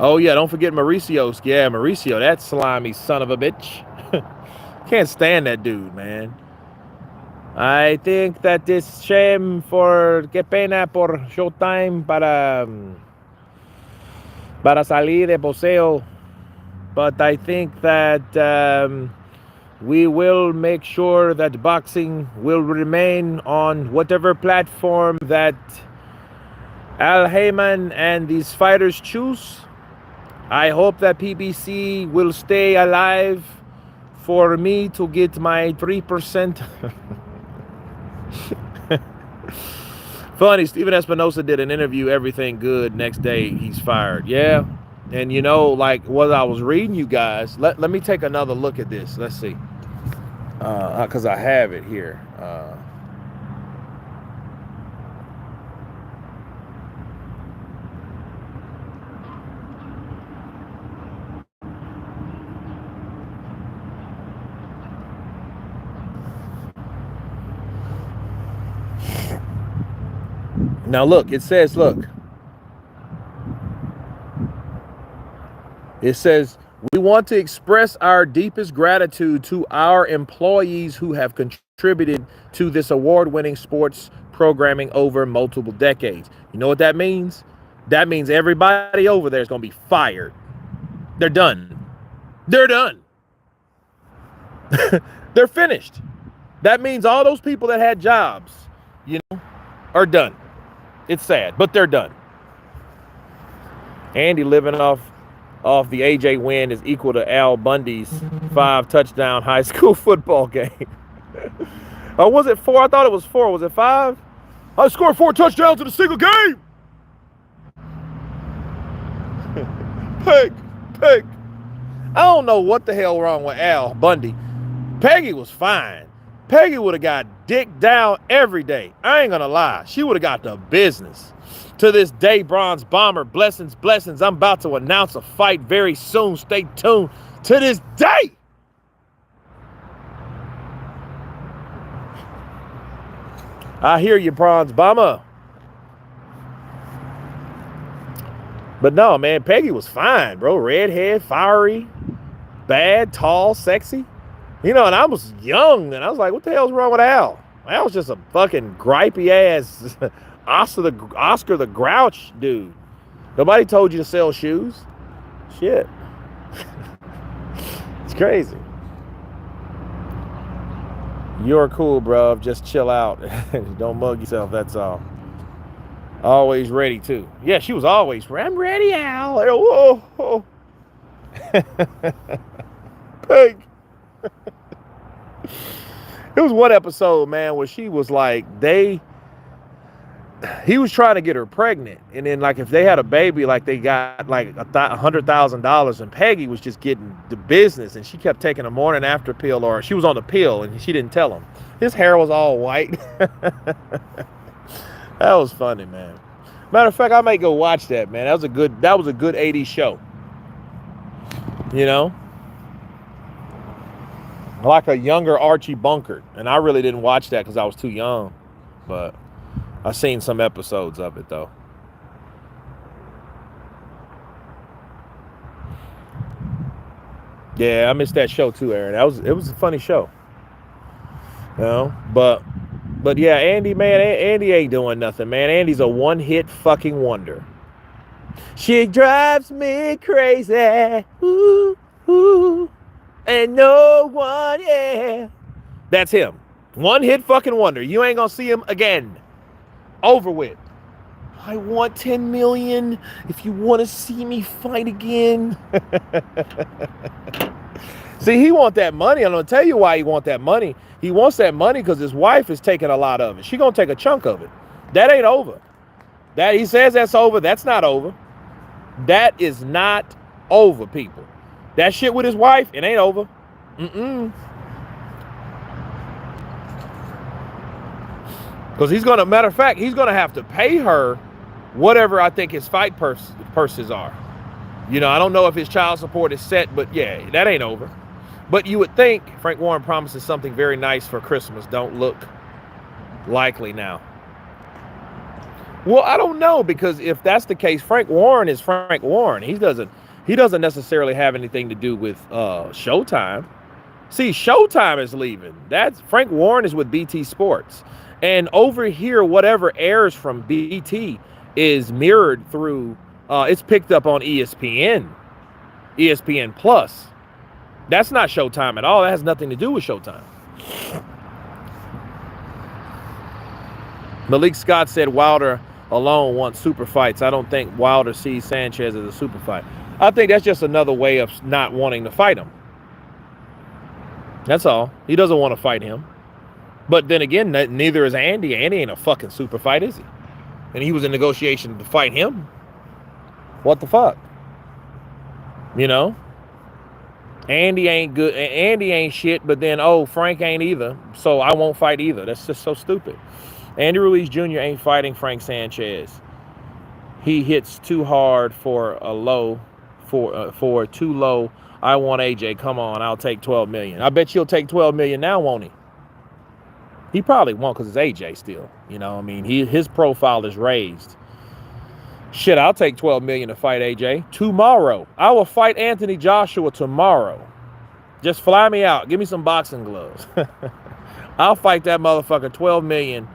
A: Oh yeah, don't forget Mauricio. Yeah, Mauricio, that slimy son of a bitch. Can't stand that dude, man. I think that it's shame for que pena por Showtime para salir de boxeo. But I think that we will make sure that boxing will remain on whatever platform that Al Heyman and these fighters choose. I hope that PBC will stay alive for me to get my 3%. Funny, Steven Espinosa did an interview, everything good. Next day, he's fired. Yeah. And you know, like what I was reading you guys, let me take another look at this. Let's see. Because I have it here. Now look, it says, we want to express our deepest gratitude to our employees who have contributed to this award-winning sports programming over multiple decades. You know what that means? That means everybody over there is going to be fired. They're done. They're done. They're finished. That means all those people that had jobs, you know, are done. It's sad, but they're done. Andy living off the AJ win is equal to Al Bundy's 5-touchdown high school football game. Or was it 4? I thought it was 4. Was it 5? I scored 4 touchdowns in a single game. Peg. I don't know what the hell wrong with Al Bundy. Peggy was fine. Peggy would have got dick down every day. I ain't gonna lie. She would have got the business. To this day, Bronze Bomber, blessings. I'm about to announce a fight very soon. Stay tuned. To this day. I hear you, Bronze Bomber. But no, man, Peggy was fine, bro. Redhead, fiery, bad, tall, sexy. You know, and I was young, and I was like, what the hell's wrong with Al? Al was just a fucking gripey ass Oscar the Grouch dude. Nobody told you to sell shoes. Shit. It's crazy. You're cool, bro. Just chill out. Don't mug yourself, that's all. Always ready too. Yeah, she was always ready. I'm ready, Al. Whoa, whoa. Peg. It was one episode, man, where she was like, he was trying to get her pregnant, and then like if they had a baby, like they got like $100,000, and Peggy was just getting the business, and she kept taking a morning after pill, or she was on the pill, and she didn't tell him. His hair was all white. That was funny, man. Matter of fact, I might go watch that, man. That was a good 80s show. You know? Like a younger Archie Bunker. And I really didn't watch that because I was too young. But I've seen some episodes of it, though. Yeah, I missed that show too, Aaron. It was a funny show. You know? But yeah, Andy, man, Andy ain't doing nothing, man. Andy's a one-hit fucking wonder. She drives me crazy. Ooh, ooh. And no one, yeah. That's him. One-hit fucking wonder. You ain't gonna see him again. Over with. I want 10 million if you want to see me fight again. See, he want that money. I'm gonna tell you why he want that money. He wants that money because his wife is taking a lot of it. She gonna take a chunk of it. That ain't over. That he says that's over. That's not over. That is not over, people. That shit with his wife, it ain't over. Because he's gonna, matter of fact, he's gonna have to pay her whatever I think his fight purses are. You know, I don't know if his child support is set, but yeah, that ain't over. But you would think Frank Warren promises something very nice for Christmas. Don't look likely now. Well, I don't know, because if that's the case, Frank Warren is Frank Warren. He doesn't necessarily have anything to do with Showtime. See, Showtime is leaving. That's Frank Warren is with BT Sports. And over here, whatever airs from BT is mirrored through, it's picked up on ESPN Plus. That's not Showtime at all. That has nothing to do with Showtime. Malik Scott said Wilder alone wants super fights. I don't think Wilder sees Sanchez as a super fight. I think that's just another way of not wanting to fight him. That's all. He doesn't want to fight him. But then again, neither is Andy. Andy ain't a fucking super fight, is he? And he was in negotiation to fight him. What the fuck? You know? Andy ain't good. Andy ain't shit, but then, oh, Frank ain't either. So I won't fight either. That's just so stupid. Andy Ruiz Jr. ain't fighting Frank Sanchez. He hits too hard for a low, for too low. I want AJ. Come on, I'll take 12 million. I bet you'll take 12 million now, won't he? He probably won't, because it's AJ still. You know, I mean, his profile is raised. Shit, I'll take 12 million to fight AJ tomorrow. I will fight Anthony Joshua tomorrow. Just fly me out. Give me some boxing gloves. I'll fight that motherfucker 12 million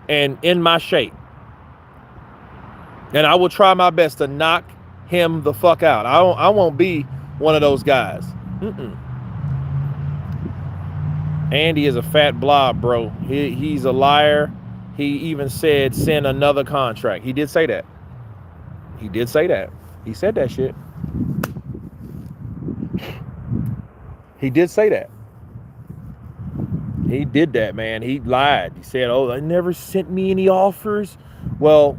A: and in my shape. And I will try my best to knock him the fuck out. I won't be one of those guys. Andy is a fat blob, bro. He's a liar. He even said send another contract. He did say that. He did say that. He said that shit. He did say that. He did that, man. He lied. He said, oh, they never sent me any offers. Well,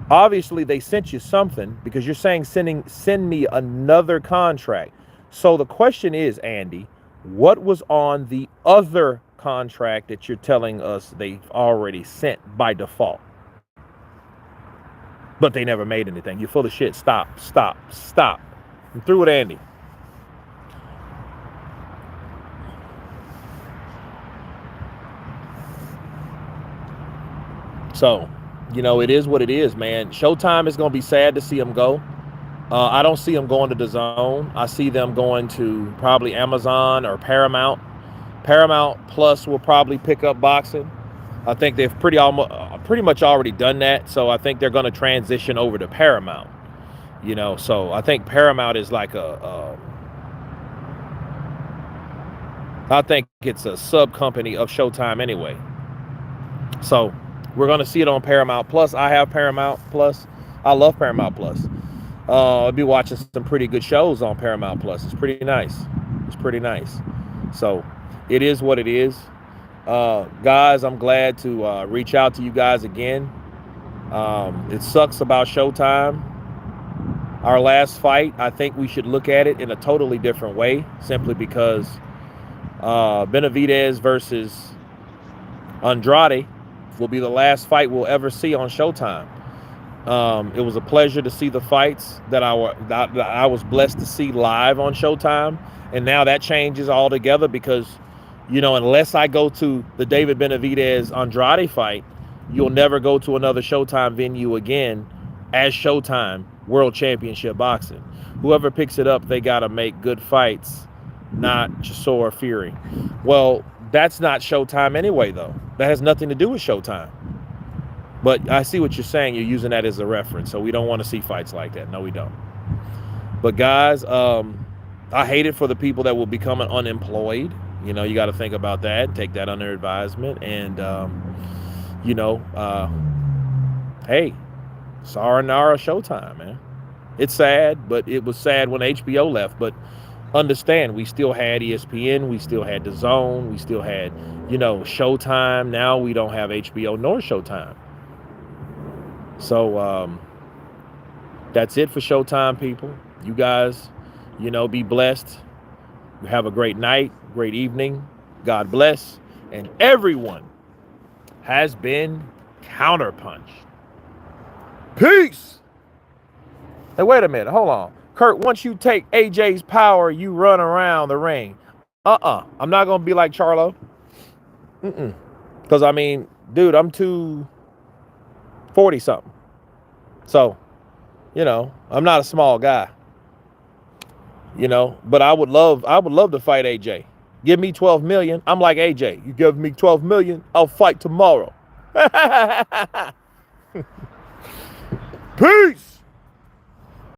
A: obviously they sent you something, because you're saying send me another contract. So the question is, Andy, what was on the other contract that you're telling us they've already sent by default? But they never made anything. You're full of shit. Stop. I'm through with Andy. So, you know, it is what it is, man. Showtime is going to be sad to see him go. I don't see them going to DAZN. I see them going to probably Amazon or Paramount. Paramount Plus will probably pick up boxing. I think they've pretty much already done that. So I think they're going to transition over to Paramount. You know, so I think Paramount is like I think it's a sub company of Showtime anyway. So We're going to see it on Paramount Plus. I have Paramount Plus. I love Paramount Plus. I'll be watching some pretty good shows on Paramount Plus. It's pretty nice. It's pretty nice. So it is what it is. Guys, I'm glad to reach out to you guys again. It sucks about Showtime. Our last fight, I think we should look at it in a totally different way, simply because Benavidez versus Andrade will be the last fight we'll ever see on Showtime. It was a pleasure to see the fights that I was blessed to see live on Showtime, and now that changes altogether because, you know, unless I go to the David Benavidez Andrade fight, you'll never go to another Showtime venue again as Showtime World Championship Boxing. Whoever picks it up, they got to make good fights, not Chisora Fury. Well, that's not Showtime anyway, though. That has nothing to do with Showtime. But I see what you're saying. You're using that as a reference, so we don't want to see fights like that. No, we don't. But guys, I hate it for the people that will become unemployed. You know, you got to think about that, take that under advisement, and you know, hey, sayonara Showtime, man. It's sad, but it was sad when HBO left. But understand, we still had ESPN, we still had DAZN, we still had, you know, Showtime. Now we don't have HBO nor Showtime. So that's it for Showtime, people. You guys, you know, be blessed. Have a great night, great evening. God bless. And everyone has been counterpunched. Peace. Hey, wait a minute. Hold on. Kurt, once you take AJ's power, you run around the ring. I'm not going to be like Charlo. Because, I mean, dude, I'm 240-something. So, you know, I'm not a small guy. You know, but I would love to fight AJ. Give me 12 million. I'm like AJ. You give me 12 million, I'll fight tomorrow. Peace.